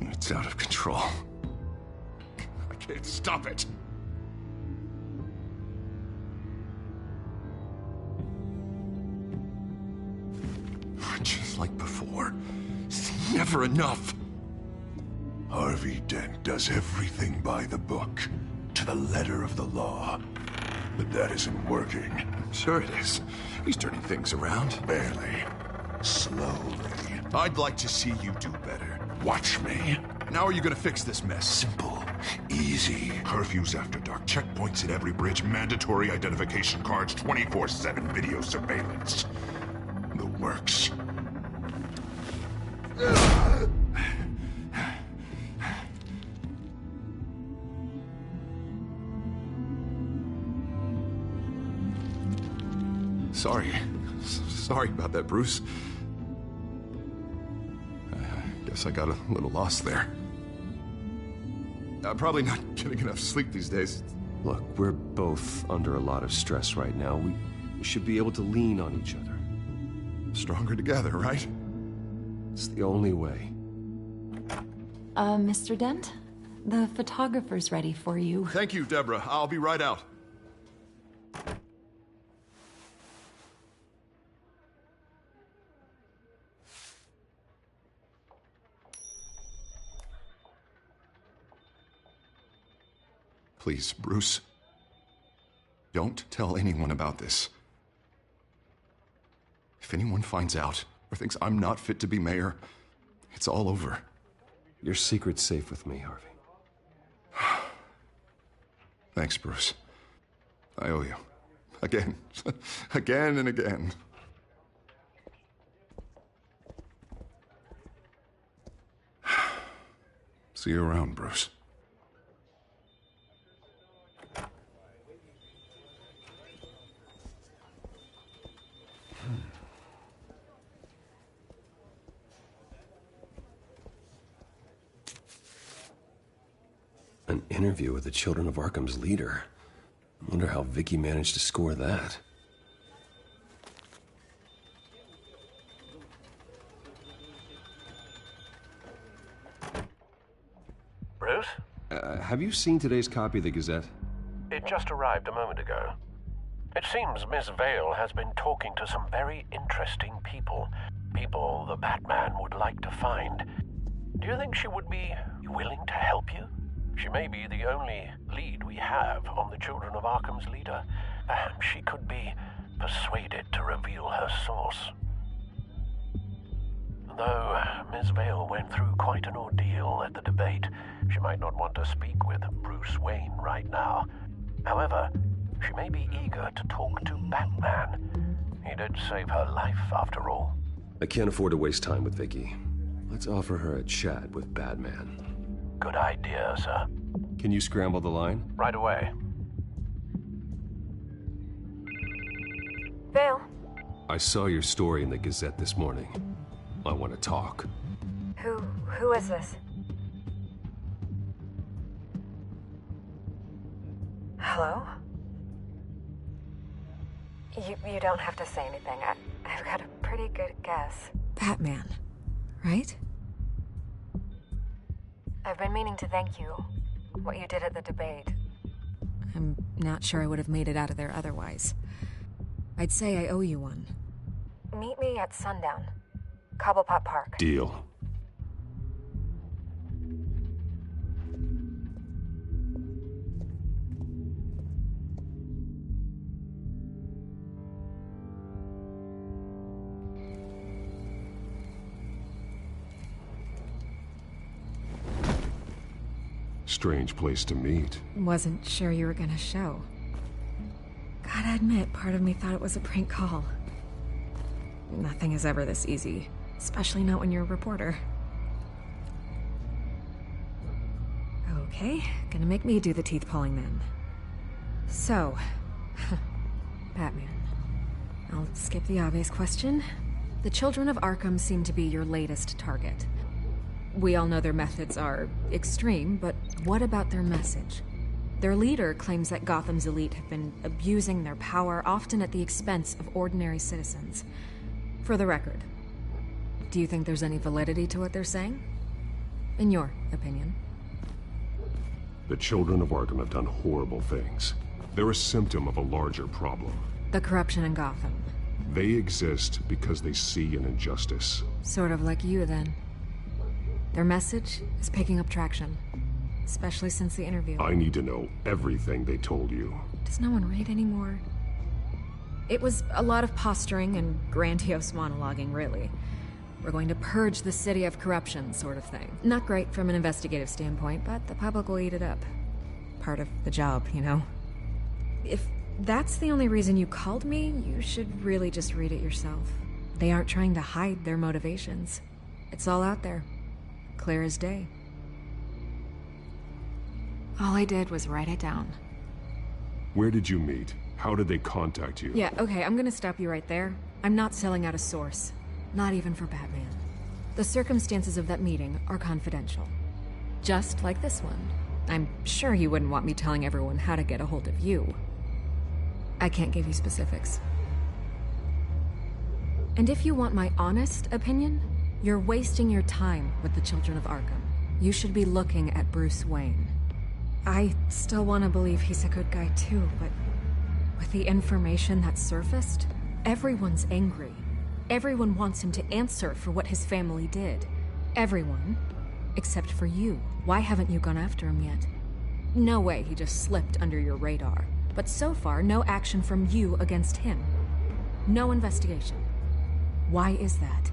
It's out of control. I can't stop it. Just like before. It's never enough. Harvey Dent does everything by the book, to the letter of the law. But that isn't working. Sure it is. He's turning things around. Barely. Slowly. I'd like to see you do better. Watch me. Now are you gonna fix this mess? Simple. Easy. Curfews after dark. Checkpoints at every bridge. Mandatory identification cards. 24/7 video surveillance. The works. Sorry about that, Bruce. I guess I got a little lost there. I'm probably not getting enough sleep these days. Look, we're both under a lot of stress right now. We should be able to lean on each other. Stronger together, right? It's the only way. Mr. Dent? The photographer's ready for you. Thank you, Deborah. I'll be right out. Please, Bruce. Don't tell anyone about this. If anyone finds out or thinks I'm not fit to be mayor, it's all over. Your secret's safe with me, Harvey. Thanks, Bruce. I owe you. Again. Again and again. See you around, Bruce. An interview with the Children of Arkham's leader. I wonder how Vicky managed to score that. Bruce? Have you seen today's copy of the Gazette? It just arrived a moment ago. It seems Miss Vale has been talking to some very interesting people. People the Batman would like to find. Do you think she would be willing to help you? She may be the only lead we have on the Children of Arkham's leader. Perhaps she could be persuaded to reveal her source. Though Ms. Vale went through quite an ordeal at the debate, she might not want to speak with Bruce Wayne right now. However, she may be eager to talk to Batman. He did save her life, after all. I can't afford to waste time with Vicky. Let's offer her a chat with Batman. Good idea, sir. Can you scramble the line? Right away. Vale. I saw your story in the Gazette this morning. I want to talk. Who is this? Hello? You don't have to say anything. I've got a pretty good guess. Batman, right? I've been meaning to thank you. What you did at the debate. I'm not sure I would have made it out of there otherwise. I'd say I owe you one. Meet me at sundown. Cobblepot Park. Deal. Strange place to meet. Wasn't sure you were gonna show. Gotta admit, part of me thought it was a prank call. Nothing is ever this easy, especially not when you're a reporter. Okay, gonna make me do the teeth pulling then. So, Batman. I'll skip the obvious question. The Children of Arkham seem to be your latest target. We all know their methods are extreme, but what about their message? Their leader claims that Gotham's elite have been abusing their power, often at the expense of ordinary citizens. For the record, do you think there's any validity to what they're saying? In your opinion? The Children of Arkham have done horrible things. They're a symptom of a larger problem. The corruption in Gotham. They exist because they see an injustice. Sort of like you, then. Their message is picking up traction, especially since the interview. I need to know everything they told you. Does no one read anymore? It was a lot of posturing and grandiose monologuing, really. We're going to purge the city of corruption, sort of thing. Not great from an investigative standpoint, but the public will eat it up. Part of the job, you know? If that's the only reason you called me, you should really just read it yourself. They aren't trying to hide their motivations. It's all out there. Clear as day. All I did was write it down. Where did you meet? How did they contact you? Yeah, okay, I'm gonna stop you right there. I'm not selling out a source. Not even for Batman. The circumstances of that meeting are confidential. Just like this one. I'm sure you wouldn't want me telling everyone how to get a hold of you. I can't give you specifics. And if you want my honest opinion, you're wasting your time with the Children of Arkham. You should be looking at Bruce Wayne. I still want to believe he's a good guy too, but with the information that surfaced, everyone's angry. Everyone wants him to answer for what his family did. Everyone, except for you. Why haven't you gone after him yet? No way he just slipped under your radar. But so far, no action from you against him. No investigation. Why is that?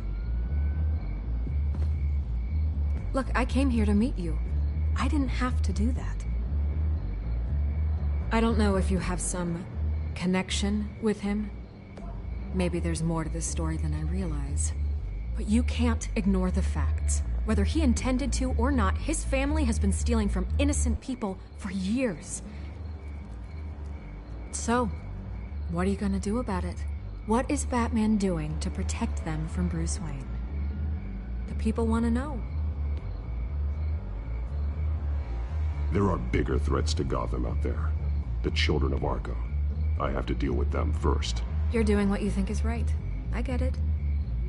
Look, I came here to meet you. I didn't have to do that. I don't know if you have some connection with him. Maybe there's more to this story than I realize. But you can't ignore the facts. Whether he intended to or not, his family has been stealing from innocent people for years. So, what are you gonna do about it? What is Batman doing to protect them from Bruce Wayne? The people want to know. There are bigger threats to Gotham out there. The Children of Arkham. I have to deal with them first. You're doing what you think is right. I get it.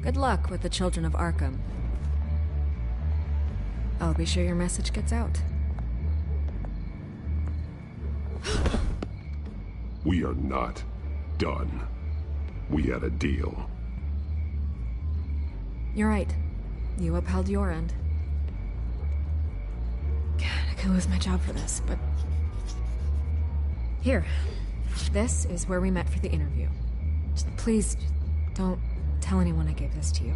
Good luck with the Children of Arkham. I'll be sure your message gets out. We are not done. We had a deal. You're right. You upheld your end. God, I could lose my job for this, but... Here. This is where we met for the interview. Just please, don't tell anyone I gave this to you.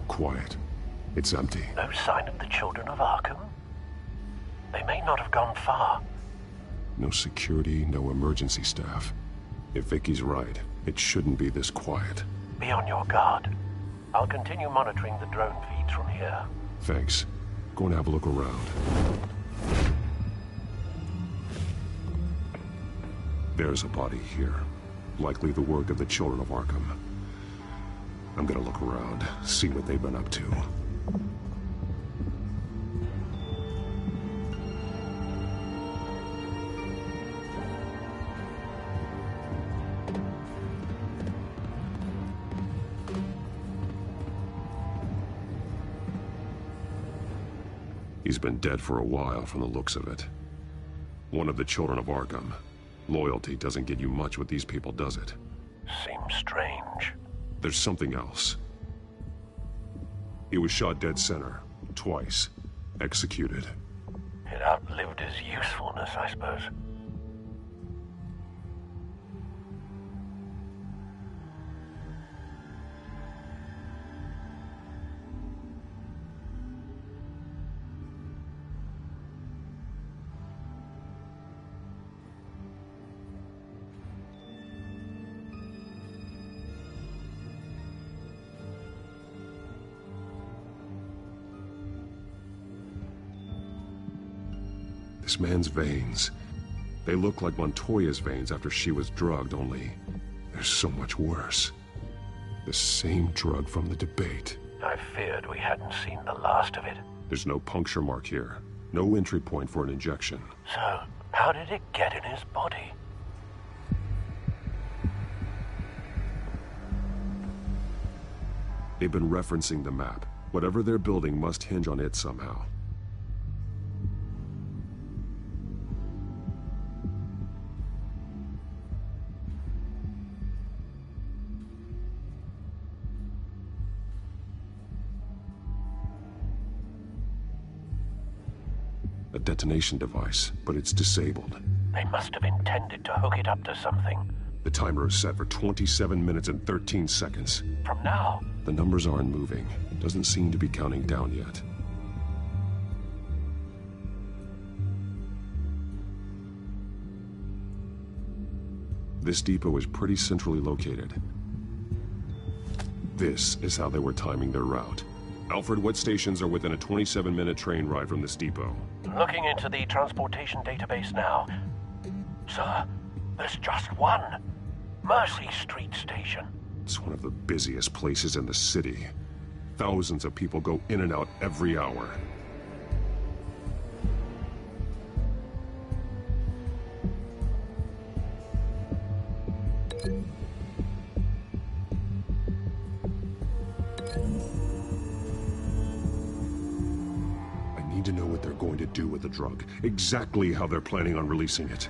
Quiet. It's empty. No sign of the Children of Arkham? They may not have gone far. No security, no emergency staff. If Vicky's right, it shouldn't be this quiet. Be on your guard. I'll continue monitoring the drone feeds from here. Thanks. Go and have a look around. There's a body here. Likely the work of the Children of Arkham. I'm gonna look around, see what they've been up to. He's been dead for a while from the looks of it. One of the Children of Arkham. Loyalty doesn't get you much with these people, does it? Seems strange. There's something else. He was shot dead center, twice. Executed. It outlived his usefulness, I suppose. This man's veins. They look like Montoya's veins after she was drugged, only they're so much worse. The same drug from the debate. I feared we hadn't seen the last of it. There's no puncture mark here. No entry point for an injection. So, how did it get in his body? They've been referencing the map. Whatever they're building must hinge on it somehow. A detonation device, but it's disabled. They must have intended to hook it up to something. The timer is set for 27 minutes and 13 seconds. From now? The numbers aren't moving. Doesn't seem to be counting down yet. This depot is pretty centrally located. This is how they were timing their route. Alfred, what stations are within a 27-minute train ride from this depot? Looking into the transportation database now. Sir, there's just one. Mercy Street Station. It's one of the busiest places in the city. Thousands of people go in and out every hour. I need to know what they're going to do with the drug. Exactly how they're planning on releasing it.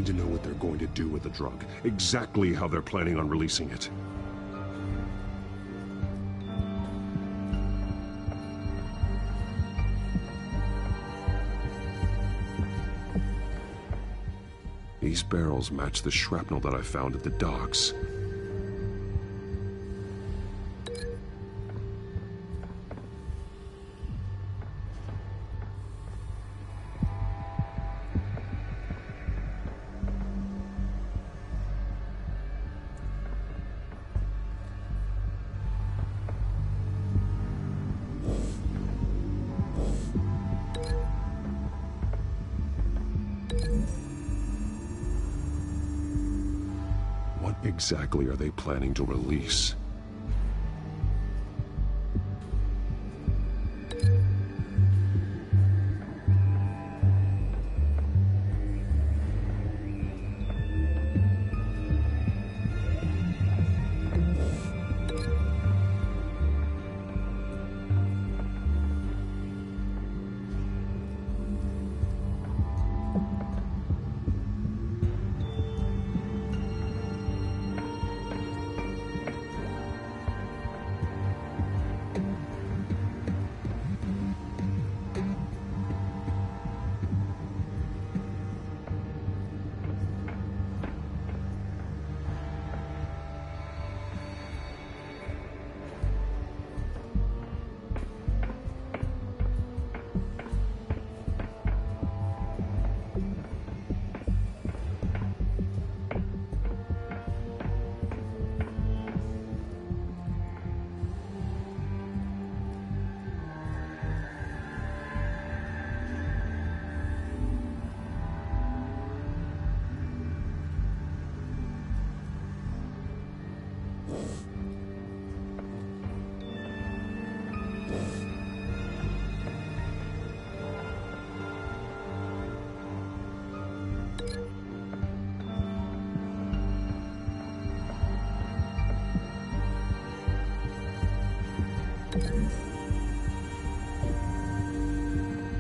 To know what they're going to do with the drug. Exactly how they're planning on releasing it. These barrels match the shrapnel that I found at the docks. What exactly are they planning to release?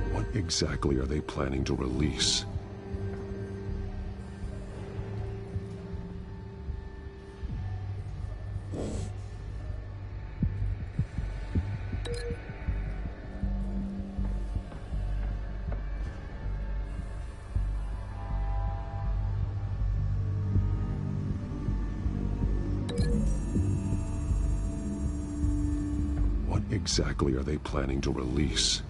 What exactly are they planning to release? What exactly are they planning to release?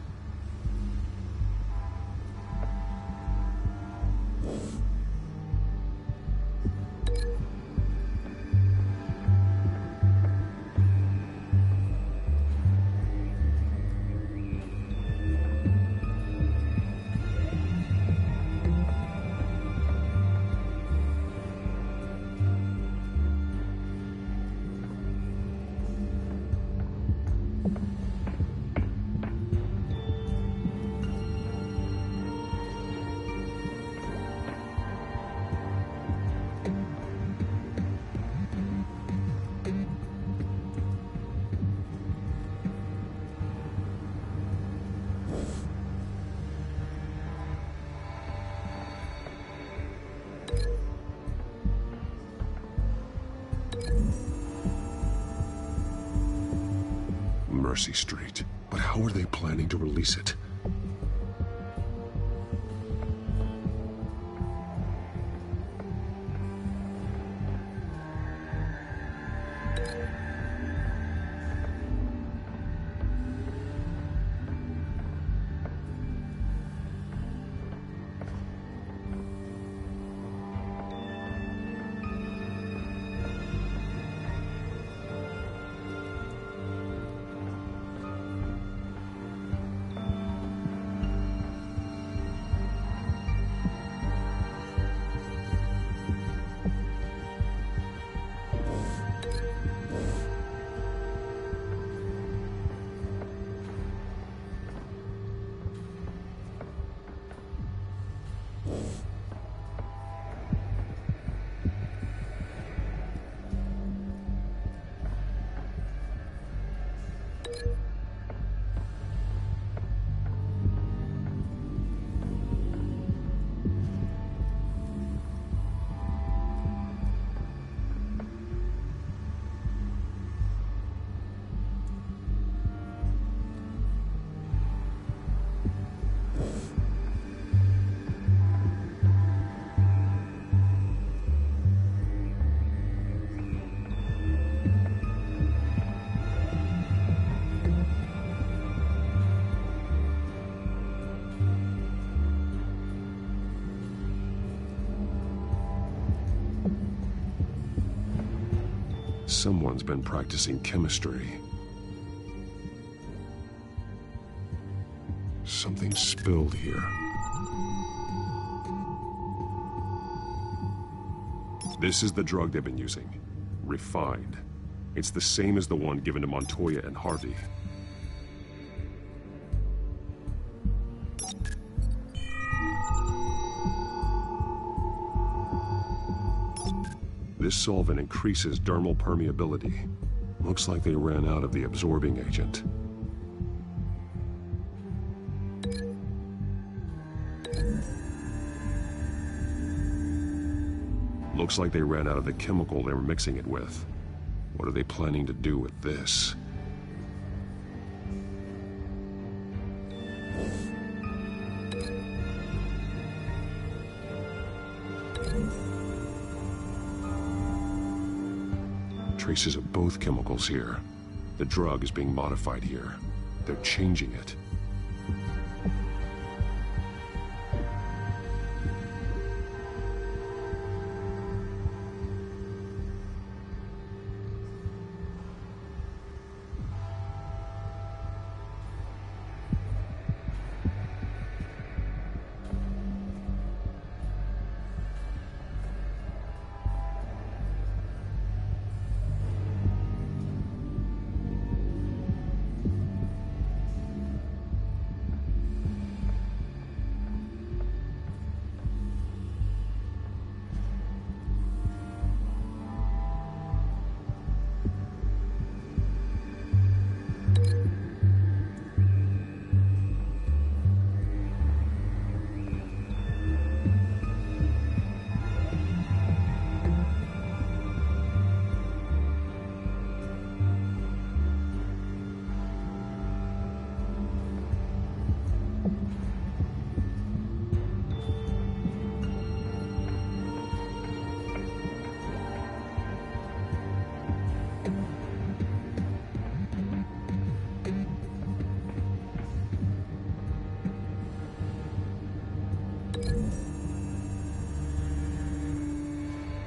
Mercy Street. But how are they planning to release it? Someone's been practicing chemistry. Something spilled here. This is the drug they've been using. Refined. It's the same as the one given to Montoya and Harvey. This solvent increases dermal permeability. Looks like they ran out of the absorbing agent. Looks like they ran out of the chemical they were mixing it with. What are they planning to do with this? Traces of both chemicals here. The drug is being modified here. They're changing it.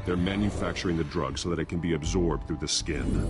They're manufacturing the drug so that it can be absorbed through the skin.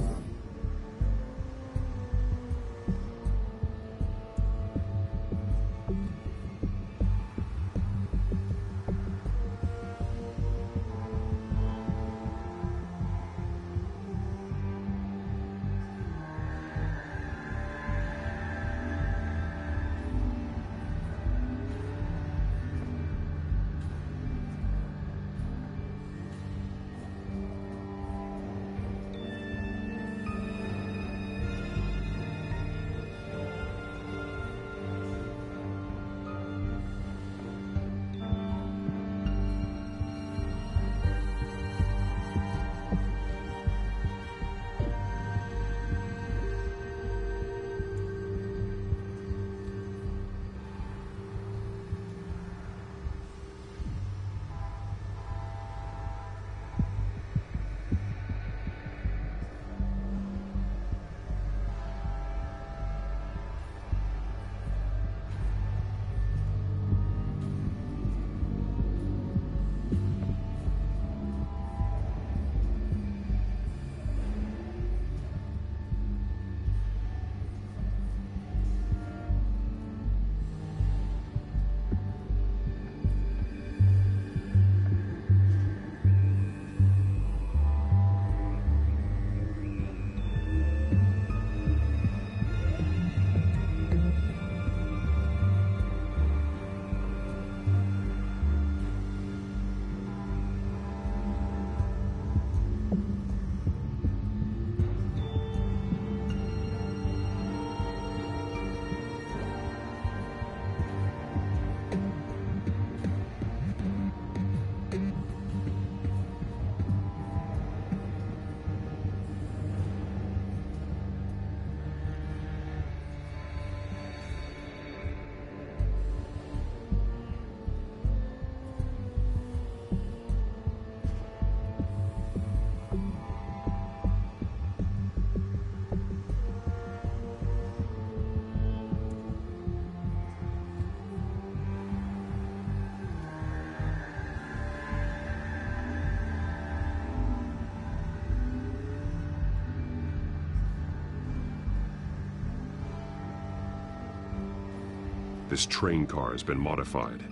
This train car has been modified.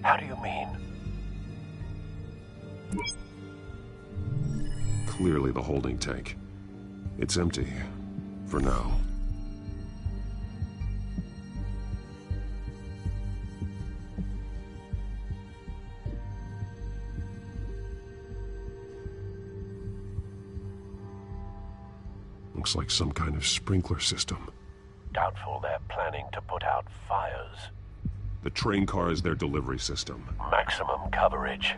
How do you mean? Clearly the holding tank. It's empty. For now. Looks like some kind of sprinkler system. Doubtful they're planning to put out fires. The train car is their delivery system. Maximum coverage.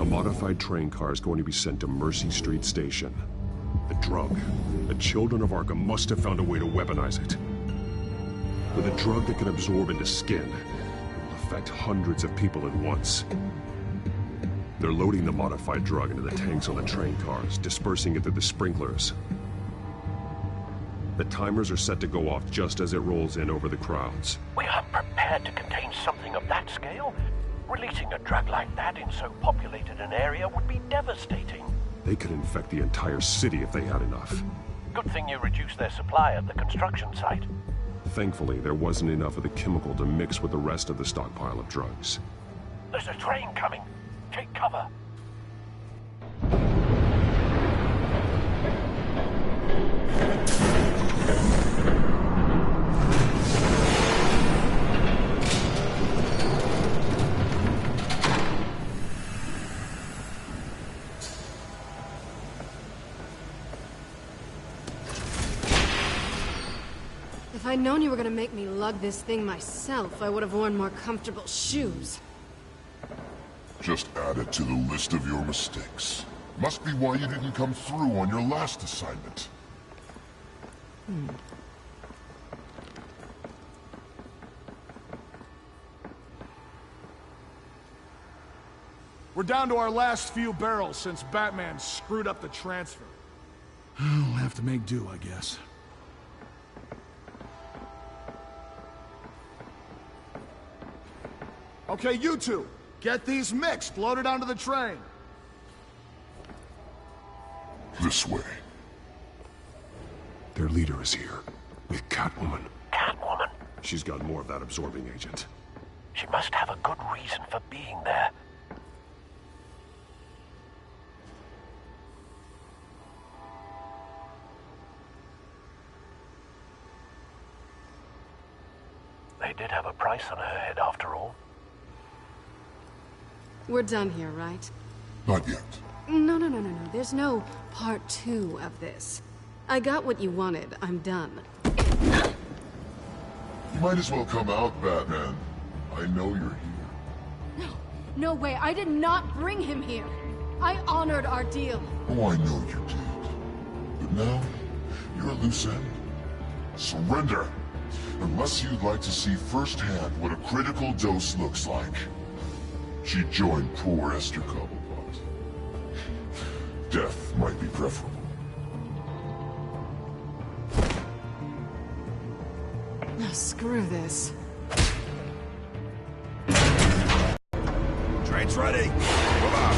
modified train car is going to be sent to Mercy Street Station. The drug. The children of Arkham must have found a way to weaponize it. With a drug that can absorb into skin, it will affect hundreds of people at once. They're loading the modified drug into the tanks on the train cars, dispersing it through the sprinklers. The timers are set to go off just as it rolls in over the crowds. We aren't prepared to contain something of that scale. Releasing a drug like that in so populated an area would be devastating. They could infect the entire city if they had enough. Good thing you reduced their supply at the construction site. Thankfully, there wasn't enough of the chemical to mix with the rest of the stockpile of drugs. There's a train coming. Take cover. If I'd known you were gonna make me lug this thing myself, I would have worn more comfortable shoes. Just add it to the list of your mistakes. Must be why you didn't come through on your last assignment. We're down to our last few barrels since Batman screwed up the transfer. We'll have to make do, I guess. Okay, you two, get these mixed, loaded onto the train. This way. Their leader is here, with Catwoman. Catwoman? She's got more of that absorbing agent. She must have a good reason for being there. They did have a price on her head after all. We're done here, right? Not yet. No. There's no part 2 of this. I got what you wanted. I'm done. You might as well come out, Batman. I know you're here. No way. I did not bring him here. I honored our deal. Oh, I know you did. But now, you're a loose end. Surrender! Unless you'd like to see firsthand what a critical dose looks like. She joined poor Esther Cobblepot. Death might be preferable. Oh, screw this. Train's ready! Come on!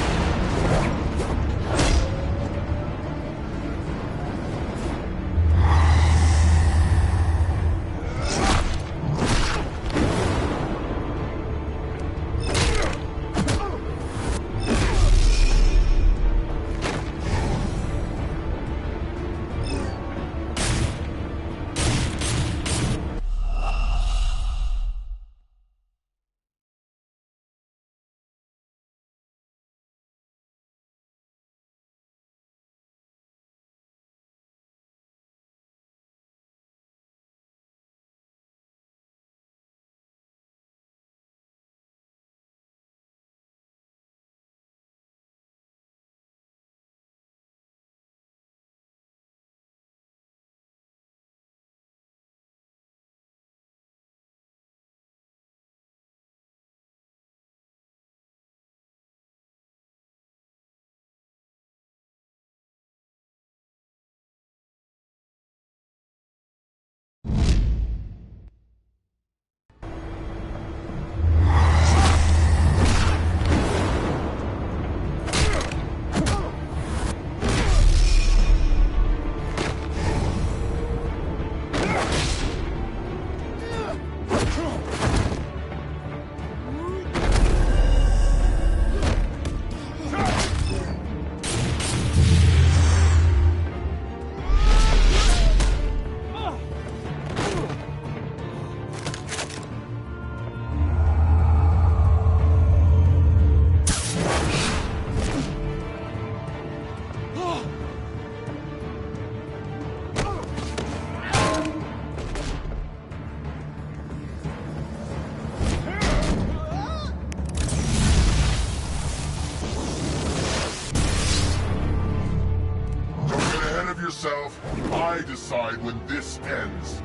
decide when this ends.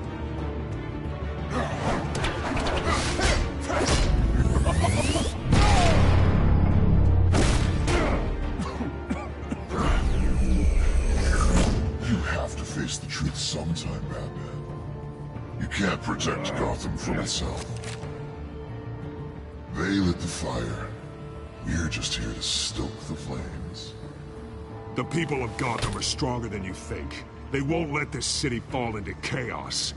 You have to face the truth sometime, Batman. You can't protect Gotham from itself. They lit the fire. We're just here to stoke the flames. The people of Gotham are stronger than you think. They won't let this city fall into chaos.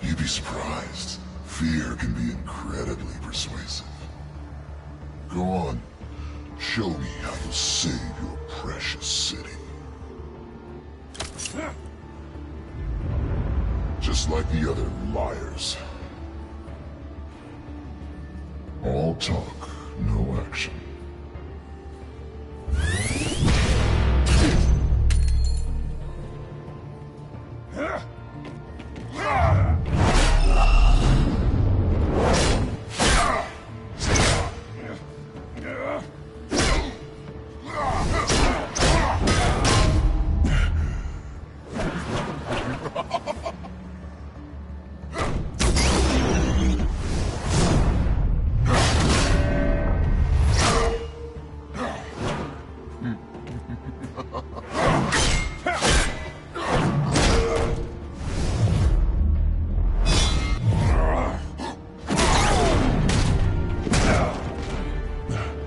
You'd be surprised. Fear can be incredibly persuasive. Go on. Show me how you'll save your precious city. Just like the other liars. All talk, no action.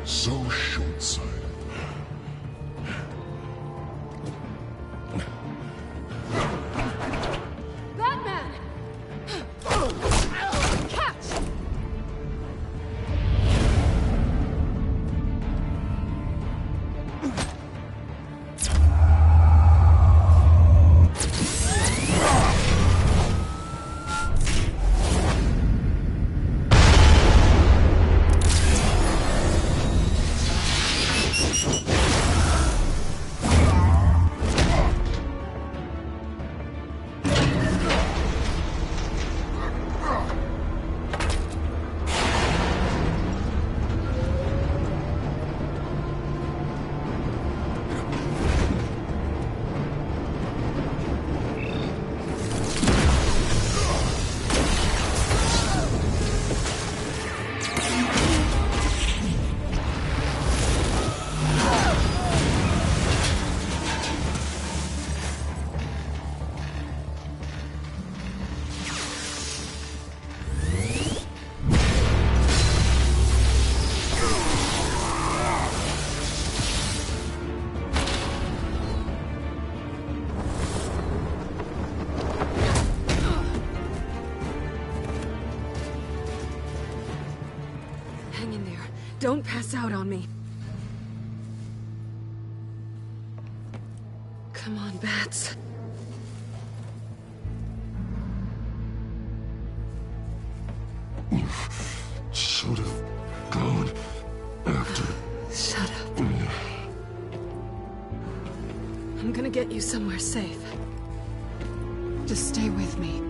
So short-sighted. Batman! Catch! Hang in there. Don't pass out on me. Come on, Bats. You should have gone after. Shut up. I'm gonna get you somewhere safe. Just stay with me.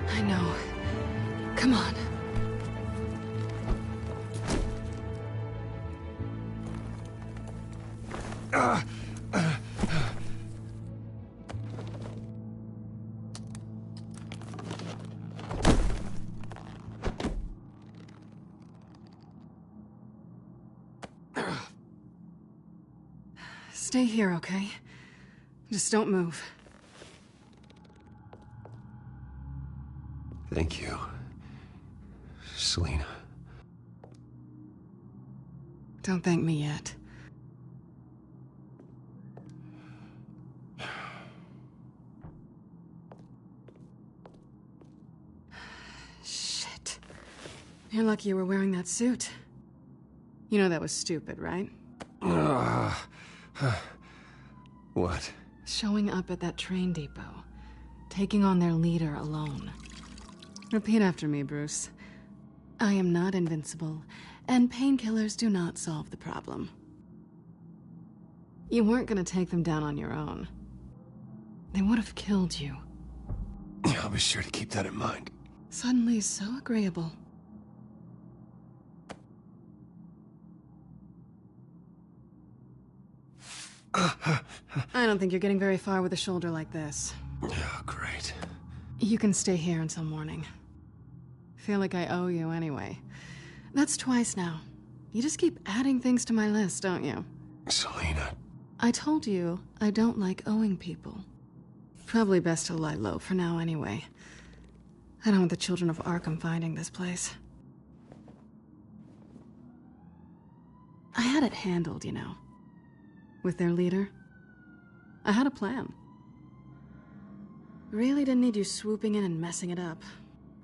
I know. Come on. Stay here, okay? Just don't move. Thank you, Selina. Don't thank me yet. Shit. You're lucky you were wearing that suit. You know that was stupid, right? What? Showing up at that train depot. Taking on their leader alone. Repeat after me, Bruce. I am not invincible, and painkillers do not solve the problem. You weren't gonna take them down on your own. They would have killed you. I'll be sure to keep that in mind. Suddenly so agreeable. I don't think you're getting very far with a shoulder like this. Oh, great. You can stay here until morning. Feel like I owe you anyway. That's twice now. You just keep adding things to my list, don't you? Selina. I told you I don't like owing people. Probably best to lie low for now anyway. I don't want the children of Arkham finding this place. I had it handled, you know. With their leader. I had a plan. Really didn't need you swooping in and messing it up.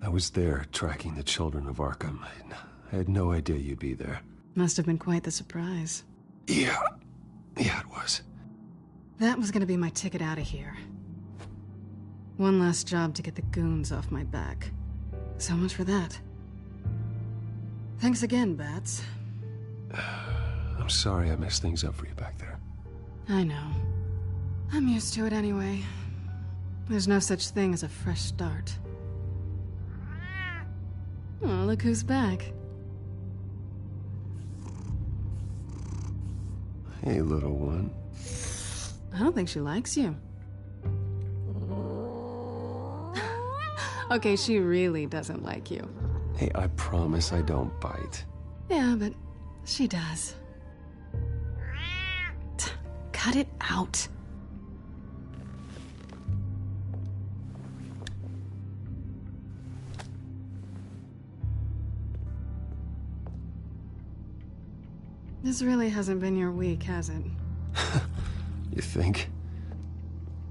I was there tracking the children of Arkham. I had no idea you'd be there. Must have been quite the surprise. Yeah, it was. That was gonna be my ticket out of here. One last job to get the goons off my back. So much for that. Thanks again, Bats. I'm sorry I messed things up for you back there. I know. I'm used to it anyway. There's no such thing as a fresh start. Oh, look who's back. Hey, little one. I don't think she likes you. Okay, she really doesn't like you. Hey, I promise I don't bite. Yeah, but she does. Cut it out. This really hasn't been your week, has it? You think?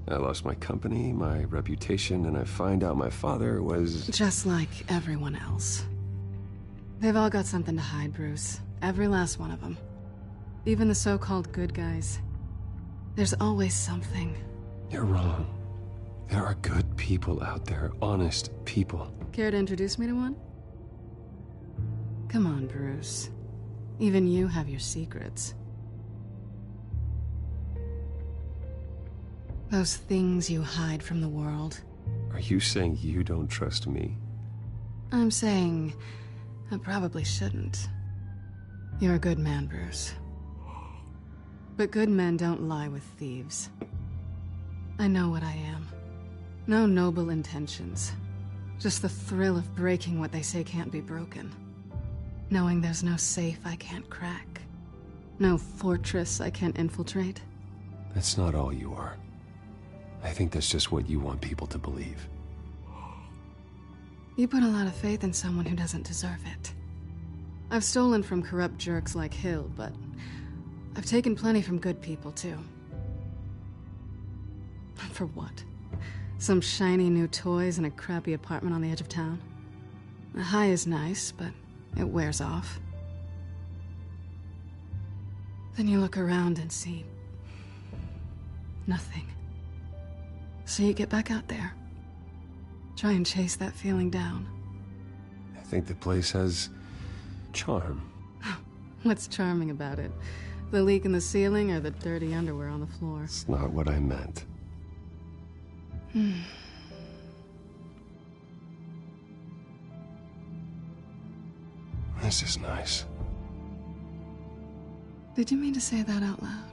I lost my company, my reputation, and I find out my father was... Just like everyone else. They've all got something to hide, Bruce. Every last one of them. Even the so-called good guys. There's always something. You're wrong. There are good people out there, honest people. Care to introduce me to one? Come on, Bruce. Even you have your secrets. Those things you hide from the world. Are you saying you don't trust me? I'm saying I probably shouldn't. You're a good man, Bruce. But good men don't lie with thieves. I know what I am. No noble intentions. Just the thrill of breaking what they say can't be broken. Knowing there's no safe I can't crack. No fortress I can't infiltrate. That's not all you are. I think that's just what you want people to believe. You put a lot of faith in someone who doesn't deserve it. I've stolen from corrupt jerks like Hill, but I've taken plenty from good people, too. For what? Some shiny new toys and a crappy apartment on the edge of town? The high is nice, but it wears off. Then you look around and see nothing. So you get back out there. Try and chase that feeling down. I think the place has charm. What's charming about it? The leak in the ceiling or the dirty underwear on the floor? It's not what I meant. This is nice. Did you mean to say that out loud?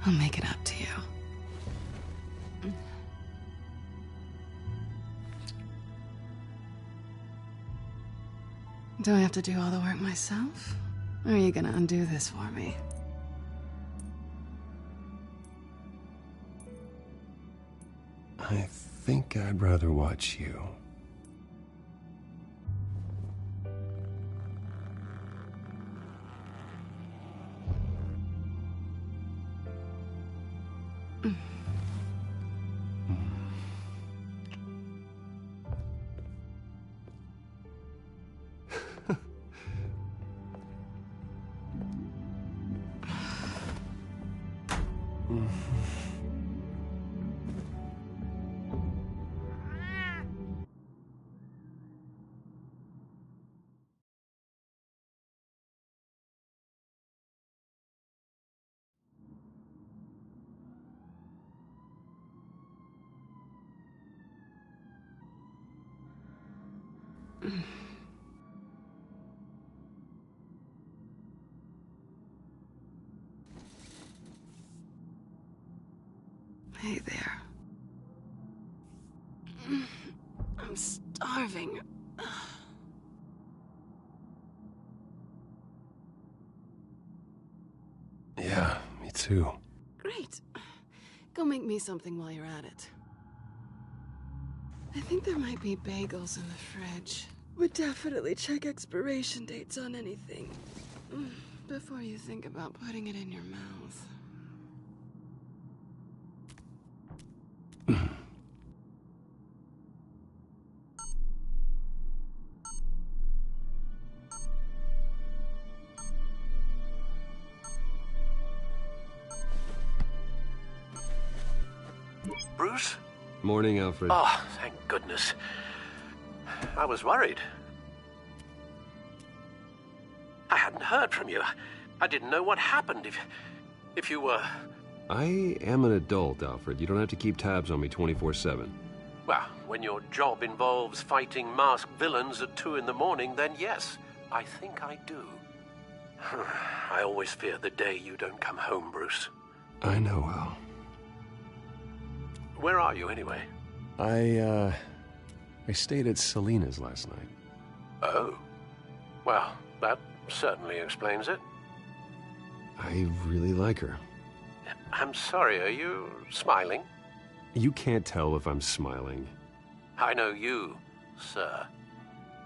I'll make it up to you. Do I have to do all the work myself? Or are you gonna undo this for me? I think I'd rather watch you. Hey there. I'm starving. Yeah, me too. Great. Go make me something while you're at it. I think there might be bagels in the fridge. Would definitely check expiration dates on anything before you think about putting it in your mouth. Bruce? Morning, Alfred. Oh, thank goodness. I was worried. I hadn't heard from you. I didn't know what happened if you were... I am an adult, Alfred. You don't have to keep tabs on me 24/7. Well, when your job involves fighting masked villains at 2 in the morning, then yes, I think I do. I always fear the day you don't come home, Bruce. I know, Al. Where are you, anyway? I stayed at Selena's last night. Oh. Well, that certainly explains it. I really like her. I'm sorry, are you smiling? You can't tell if I'm smiling. I know you, sir.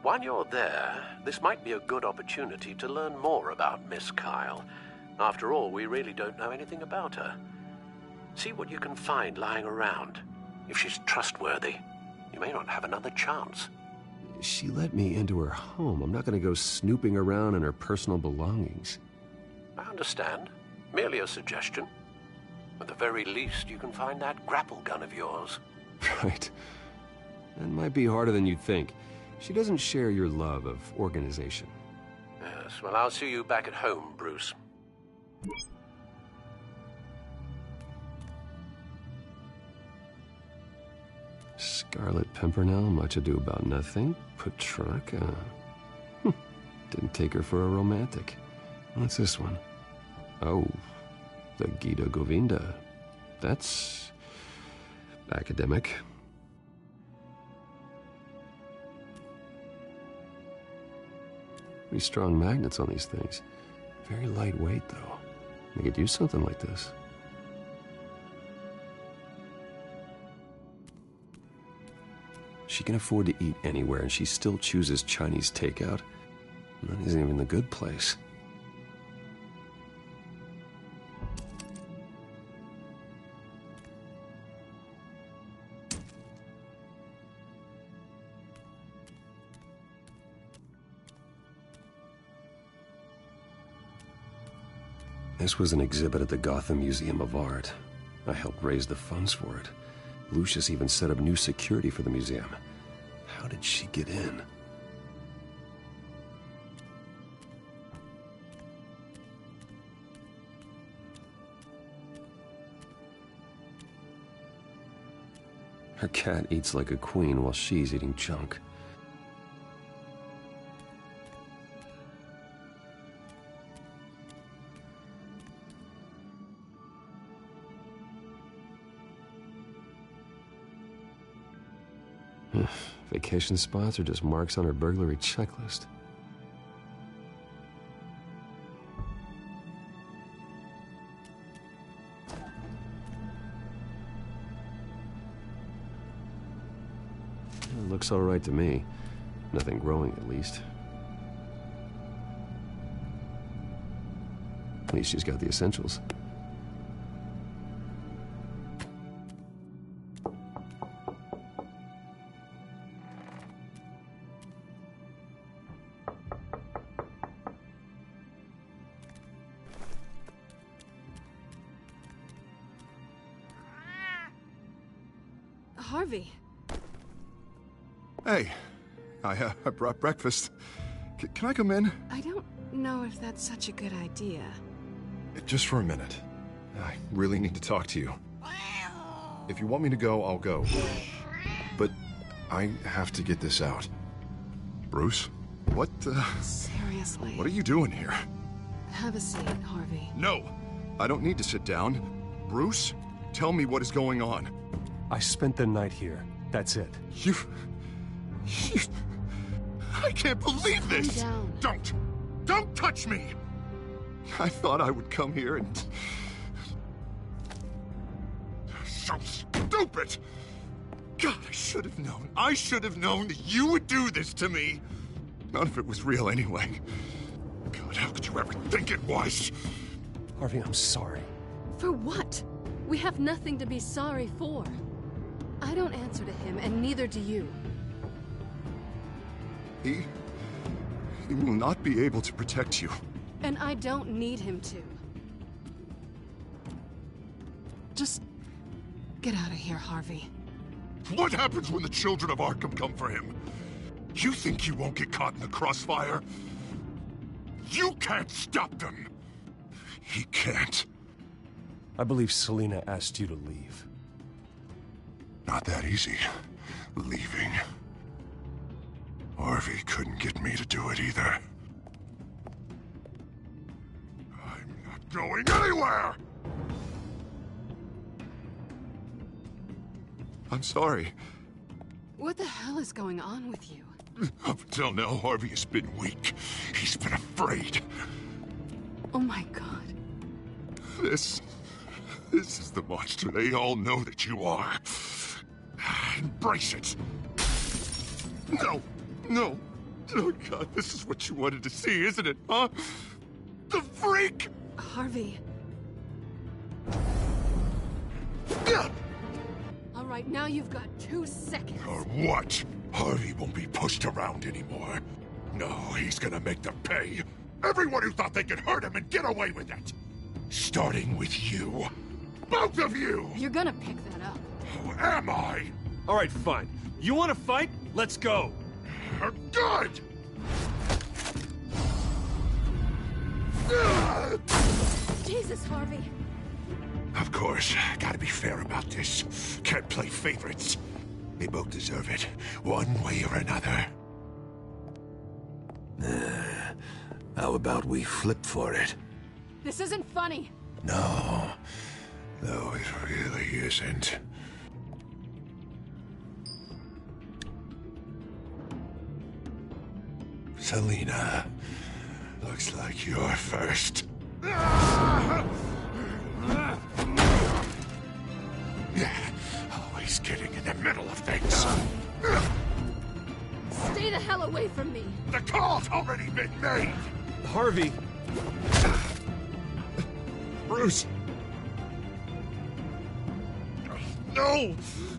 While you're there, this might be a good opportunity to learn more about Miss Kyle. After all, we really don't know anything about her. See what you can find lying around. If she's trustworthy, you may not have another chance. She let me into her home. I'm not going to go snooping around in her personal belongings. I understand. Merely a suggestion. At the very least, you can find that grapple gun of yours. Right. That might be harder than you'd think. She doesn't share your love of organization. Yes, well, I'll see you back at home, Bruce. Scarlet Pimpernel, Much Ado About Nothing, Petrarca. Didn't take her for a romantic. What's this one? Oh, the Gita Govinda. That's academic. Pretty strong magnets on these things. Very lightweight, though. They could use something like this. She can afford to eat anywhere, and she still chooses Chinese takeout. That isn't even the good place. This was an exhibit at the Gotham Museum of Art. I helped raise the funds for it. Lucius even set up new security for the museum. How did she get in? Her cat eats like a queen while she's eating junk. Vacation spots are just marks on her burglary checklist. It looks all right to me. Nothing growing, at least. At least she's got the essentials. Harvey. Hey, I brought breakfast. Can I come in? I don't know if that's such a good idea. Just for a minute. I really need to talk to you. If you want me to go, I'll go. But I have to get this out. Bruce? What, Seriously. What are you doing here? Have a seat, Harvey. No! I don't need to sit down. Bruce, tell me what is going on. I spent the night here. That's it. You... I can't believe this! Calm down. Don't touch me! I thought I would come here and... So stupid! God, I should have known. I should have known that you would do this to me. None of it was real anyway. God, how could you ever think it was? Harvey, I'm sorry. For what? We have nothing to be sorry for. I don't answer to him, and neither do you. He will not be able to protect you. And I don't need him to. Just get out of here, Harvey. What happens when the children of Arkham come for him? You think you won't get caught in the crossfire? You can't stop them! He can't. I believe Selina asked you to leave. Not that easy. Leaving. Harvey couldn't get me to do it either. I'm not going anywhere! I'm sorry. What the hell is going on with you? Up until now, Harvey has been weak. He's been afraid. Oh my God. This is the monster they all know that you are. Embrace it. No. Oh God, this is what you wanted to see, isn't it, huh? The freak! Harvey. All right, now you've got 2 seconds. Or what? Harvey won't be pushed around anymore. No, he's gonna make them pay. Everyone who thought they could hurt him and get away with it. Starting with you. Both of you! You're gonna pick that up. Who am I? All right, fine. You want to fight? Let's go. Good! Jesus, Harvey. Of course, gotta be fair about this. Can't play favorites. They both deserve it, one way or another. How about we flip for it? This isn't funny. No, it really isn't. Selina, looks like you're first. Always getting in the middle of things. Stay the hell away from me. The call's already been made. Harvey. Bruce. No!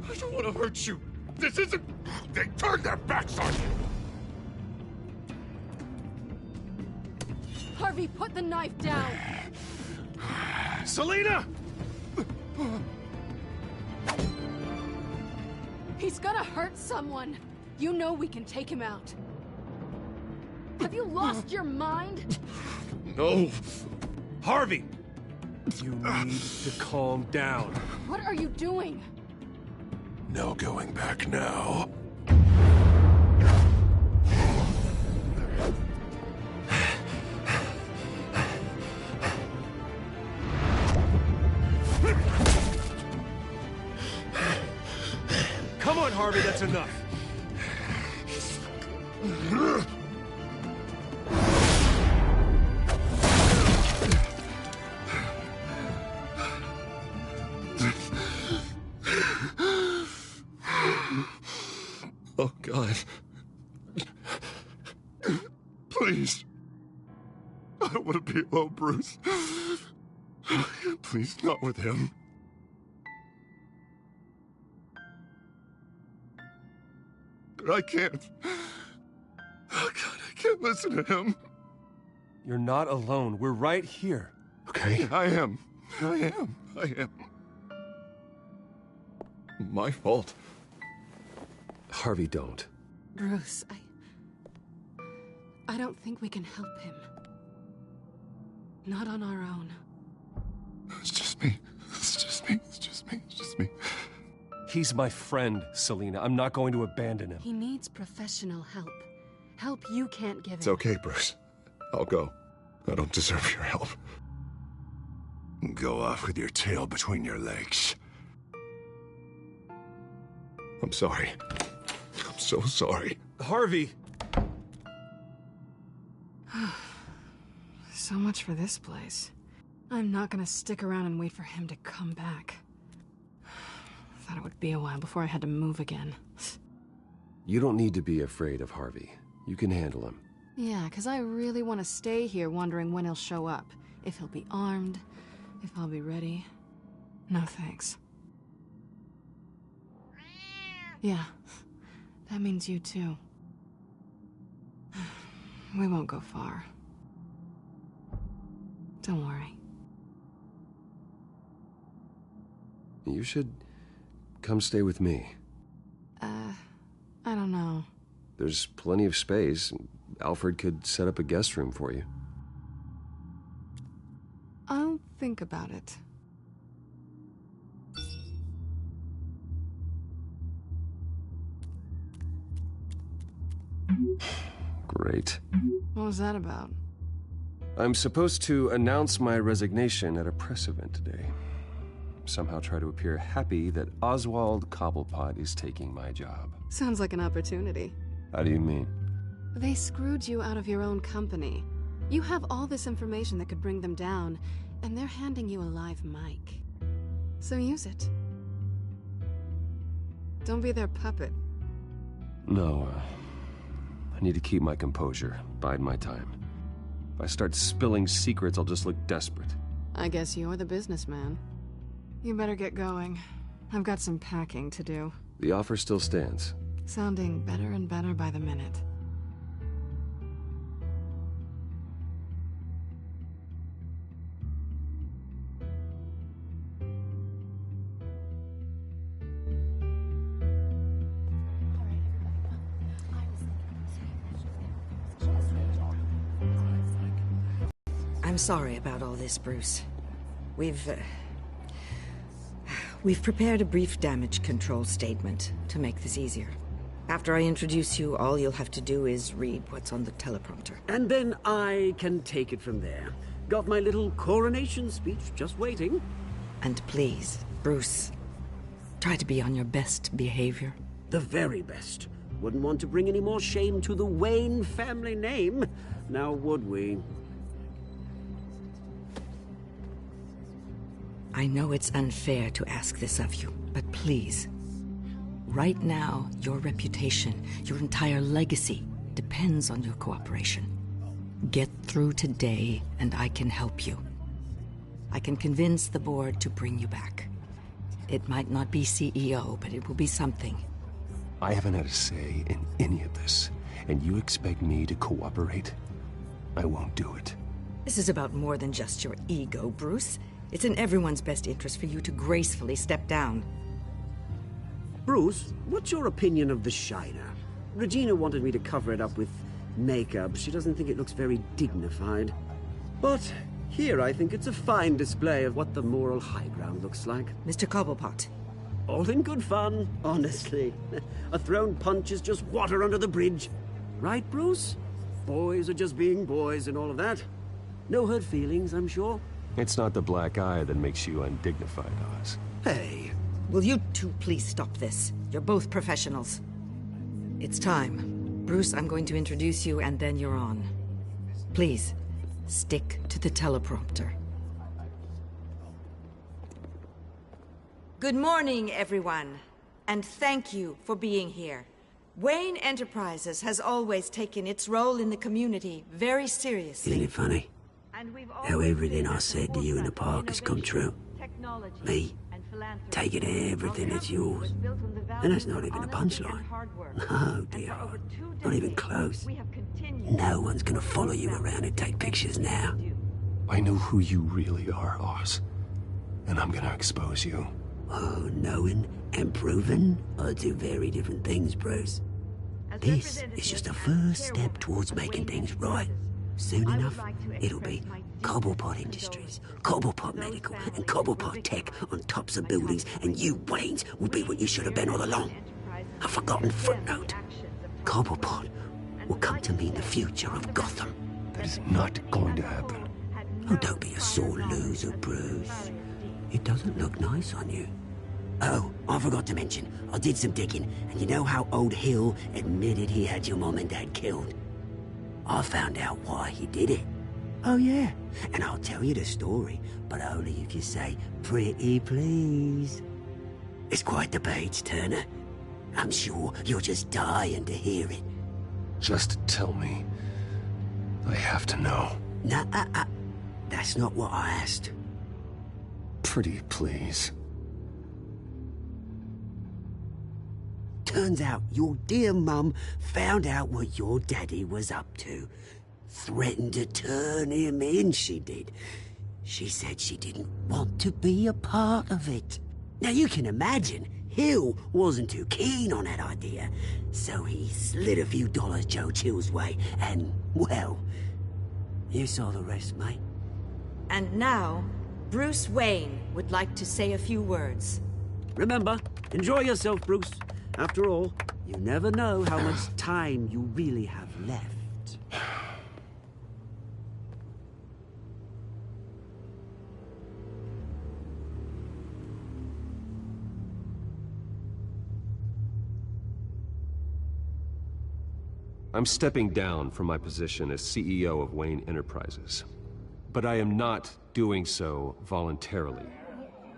I don't want to hurt you. This isn't... They turned their backs on you. Harvey, put the knife down. Selina! He's gonna hurt someone. You know we can take him out. Have you lost your mind? No. Harvey! You need to calm down. What are you doing? No going back now. Come on, Harvey, that's enough. Oh, God. Please. I don't want to be alone, Bruce. Please, not with him. I can't. Oh, God, I can't listen to him. You're not alone. We're right here. Okay? I am. My fault. Harvey, don't. Bruce, I don't think we can help him. Not on our own. It's just me. It's just me. It's just me. It's just me. He's my friend, Selina. I'm not going to abandon him. He needs professional help. Help you can't give him. It's okay, Bruce. I'll go. I don't deserve your help. Go off with your tail between your legs. I'm sorry. I'm so sorry. Harvey! So much for this place. I'm not gonna stick around and wait for him to come back. Thought it would be a while before I had to move again. You don't need to be afraid of Harvey. You can handle him. Yeah, because I really want to stay here wondering when he'll show up. If he'll be armed, if I'll be ready. No thanks. Yeah, that means you too. We won't go far. Don't worry. You should come stay with me. I don't know. There's plenty of space. Alfred could set up a guest room for you. I'll think about it. Great. What was that about? I'm supposed to announce my resignation at a press event today. Somehow try to appear happy that Oswald Cobblepot is taking my job. Sounds like an opportunity. How do you mean? They screwed you out of your own company. You have all this information that could bring them down, and they're handing you a live mic. So use it. Don't be their puppet. No, I need to keep my composure, bide my time. If I start spilling secrets, I'll just look desperate. I guess you're the businessman. You better get going. I've got some packing to do. The offer still stands. Sounding better and better by the minute. I'm sorry about all this, Bruce. We've prepared a brief damage control statement to make this easier. After I introduce you, all you'll have to do is read what's on the teleprompter. And then I can take it from there. Got my little coronation speech just waiting. And please, Bruce, try to be on your best behavior. The very best. Wouldn't want to bring any more shame to the Wayne family name, now would we? I know it's unfair to ask this of you, but please. Right now, your reputation, your entire legacy, depends on your cooperation. Get through today, and I can help you. I can convince the board to bring you back. It might not be CEO, but it will be something. I haven't had a say in any of this, and you expect me to cooperate? I won't do it. This is about more than just your ego, Bruce. It's in everyone's best interest for you to gracefully step down. Bruce, what's your opinion of the Shiner? Regina wanted me to cover it up with makeup. She doesn't think it looks very dignified. But here I think it's a fine display of what the moral high ground looks like. Mr. Cobblepot. All in good fun, honestly. A thrown punch is just water under the bridge. Right, Bruce? Boys are just being boys and all of that. No hurt feelings, I'm sure. It's not the black eye that makes you undignified, Oz. Hey, will you two please stop this? You're both professionals. It's time. Bruce, I'm going to introduce you and then you're on. Please, stick to the teleprompter. Good morning, everyone, and thank you for being here. Wayne Enterprises has always taken its role in the community very seriously. Isn't it funny? How everything I said to you in the park has come true. Me, taking everything that's yours. And that's not even a punchline. No, dear heart. Not even close. No one's gonna follow you around and take pictures now. I know who you really are, Oz. And I'm gonna expose you. Oh, knowing and proving are two very different things, Bruce. This is just a first step towards making things right. Soon enough, it'll be Cobblepot Industries, Cobblepot Medical, and Cobblepot Tech on tops of buildings, and you, Waynes, will be what you should have been all along. A forgotten footnote. Cobblepot will come to mean the future of Gotham. That is not going to happen. Oh, don't be a sore loser, Bruce. It doesn't look nice on you. Oh, I forgot to mention, I did some digging, and you know how old Hill admitted he had your mom and dad killed? I found out why he did it. Oh yeah, and I'll tell you the story, but only if you say, pretty please. It's quite the page, Turner. I'm sure you're just dying to hear it. Just tell me. I have to know. Nah, that's not what I asked. Pretty please. Turns out your dear mum found out what your daddy was up to. Threatened to turn him in, she did. She said she didn't want to be a part of it. Now you can imagine, Hill wasn't too keen on that idea. So he slid a few dollars Joe Chill's way, and, well, you saw the rest, mate. And now, Bruce Wayne would like to say a few words. Remember, enjoy yourself, Bruce. After all, you never know how much time you really have left. I'm stepping down from my position as CEO of Wayne Enterprises. But I am not doing so voluntarily.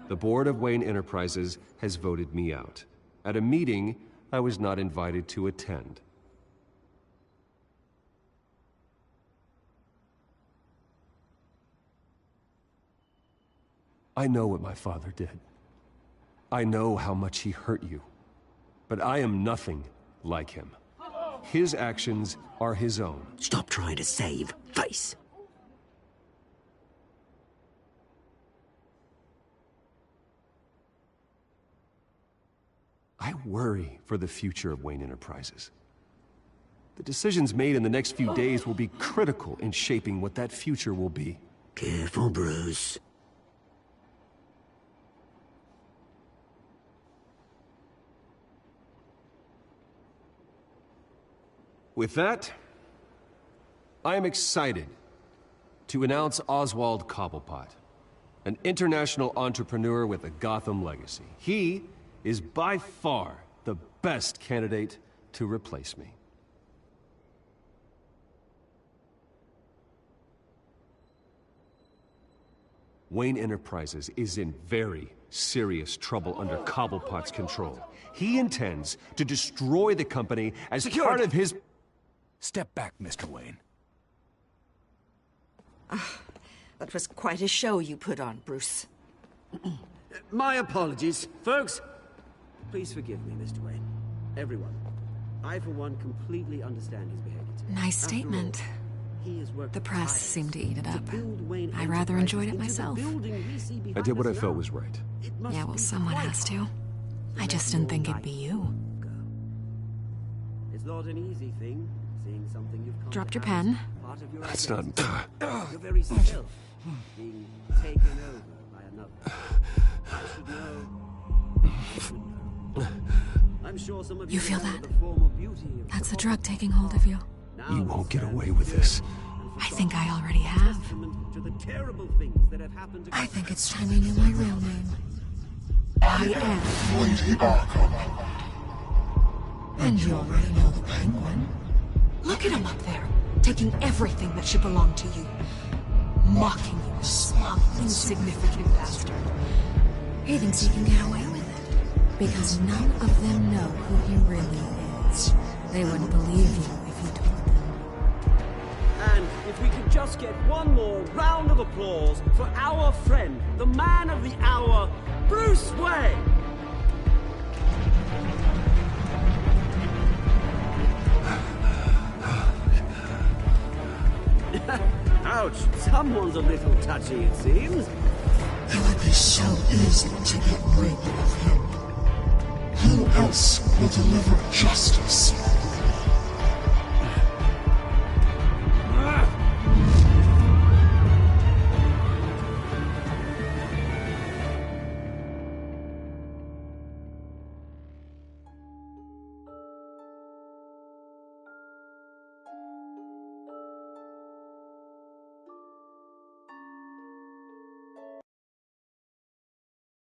The board of Wayne Enterprises has voted me out. At a meeting I was not invited to attend. I know what my father did. I know how much he hurt you. But I am nothing like him. His actions are his own. Stop trying to save face. I worry for the future of Wayne Enterprises. The decisions made in the next few days will be critical in shaping what that future will be. Careful, Bruce. With that, I am excited to announce Oswald Cobblepot, an international entrepreneur with a Gotham legacy. He is by far the best candidate to replace me. Wayne Enterprises is in very serious trouble under Cobblepot's control. He intends to destroy the company as part of his... Step back, Mr. Wayne. That was quite a show you put on, Bruce. My apologies, folks. Please forgive me, Mr. Wayne. Everyone. I, for one, completely understand his behavior today. Nice statement. The press seemed to eat it up. I rather enjoyed it myself. I did what I felt was right. Yeah, well, someone has to. I just didn't think it'd be you. It's not an easy thing, seeing something you've dropped your pen. That's not... Your very self being taken over by another. I should know. I'm sure some of You feel that? the form of beauty of That's the drug taking hold of you. You won't get away with this. I think I already have. to the terrible things that have happened to I think it's time you knew my real name. I am Lady Arkham. And you already know the Penguin. Look at him up there, taking everything that should belong to you. Mocking you, smug, insignificant bastard. He thinks he can get away with it. Because none of them know who he really is. They wouldn't believe you if you told them. And if we could just get one more round of applause for our friend, the man of the hour, Bruce Wayne! Ouch, someone's a little touchy, it seems. It would be so easy to get rid of him. Who else will deliver justice?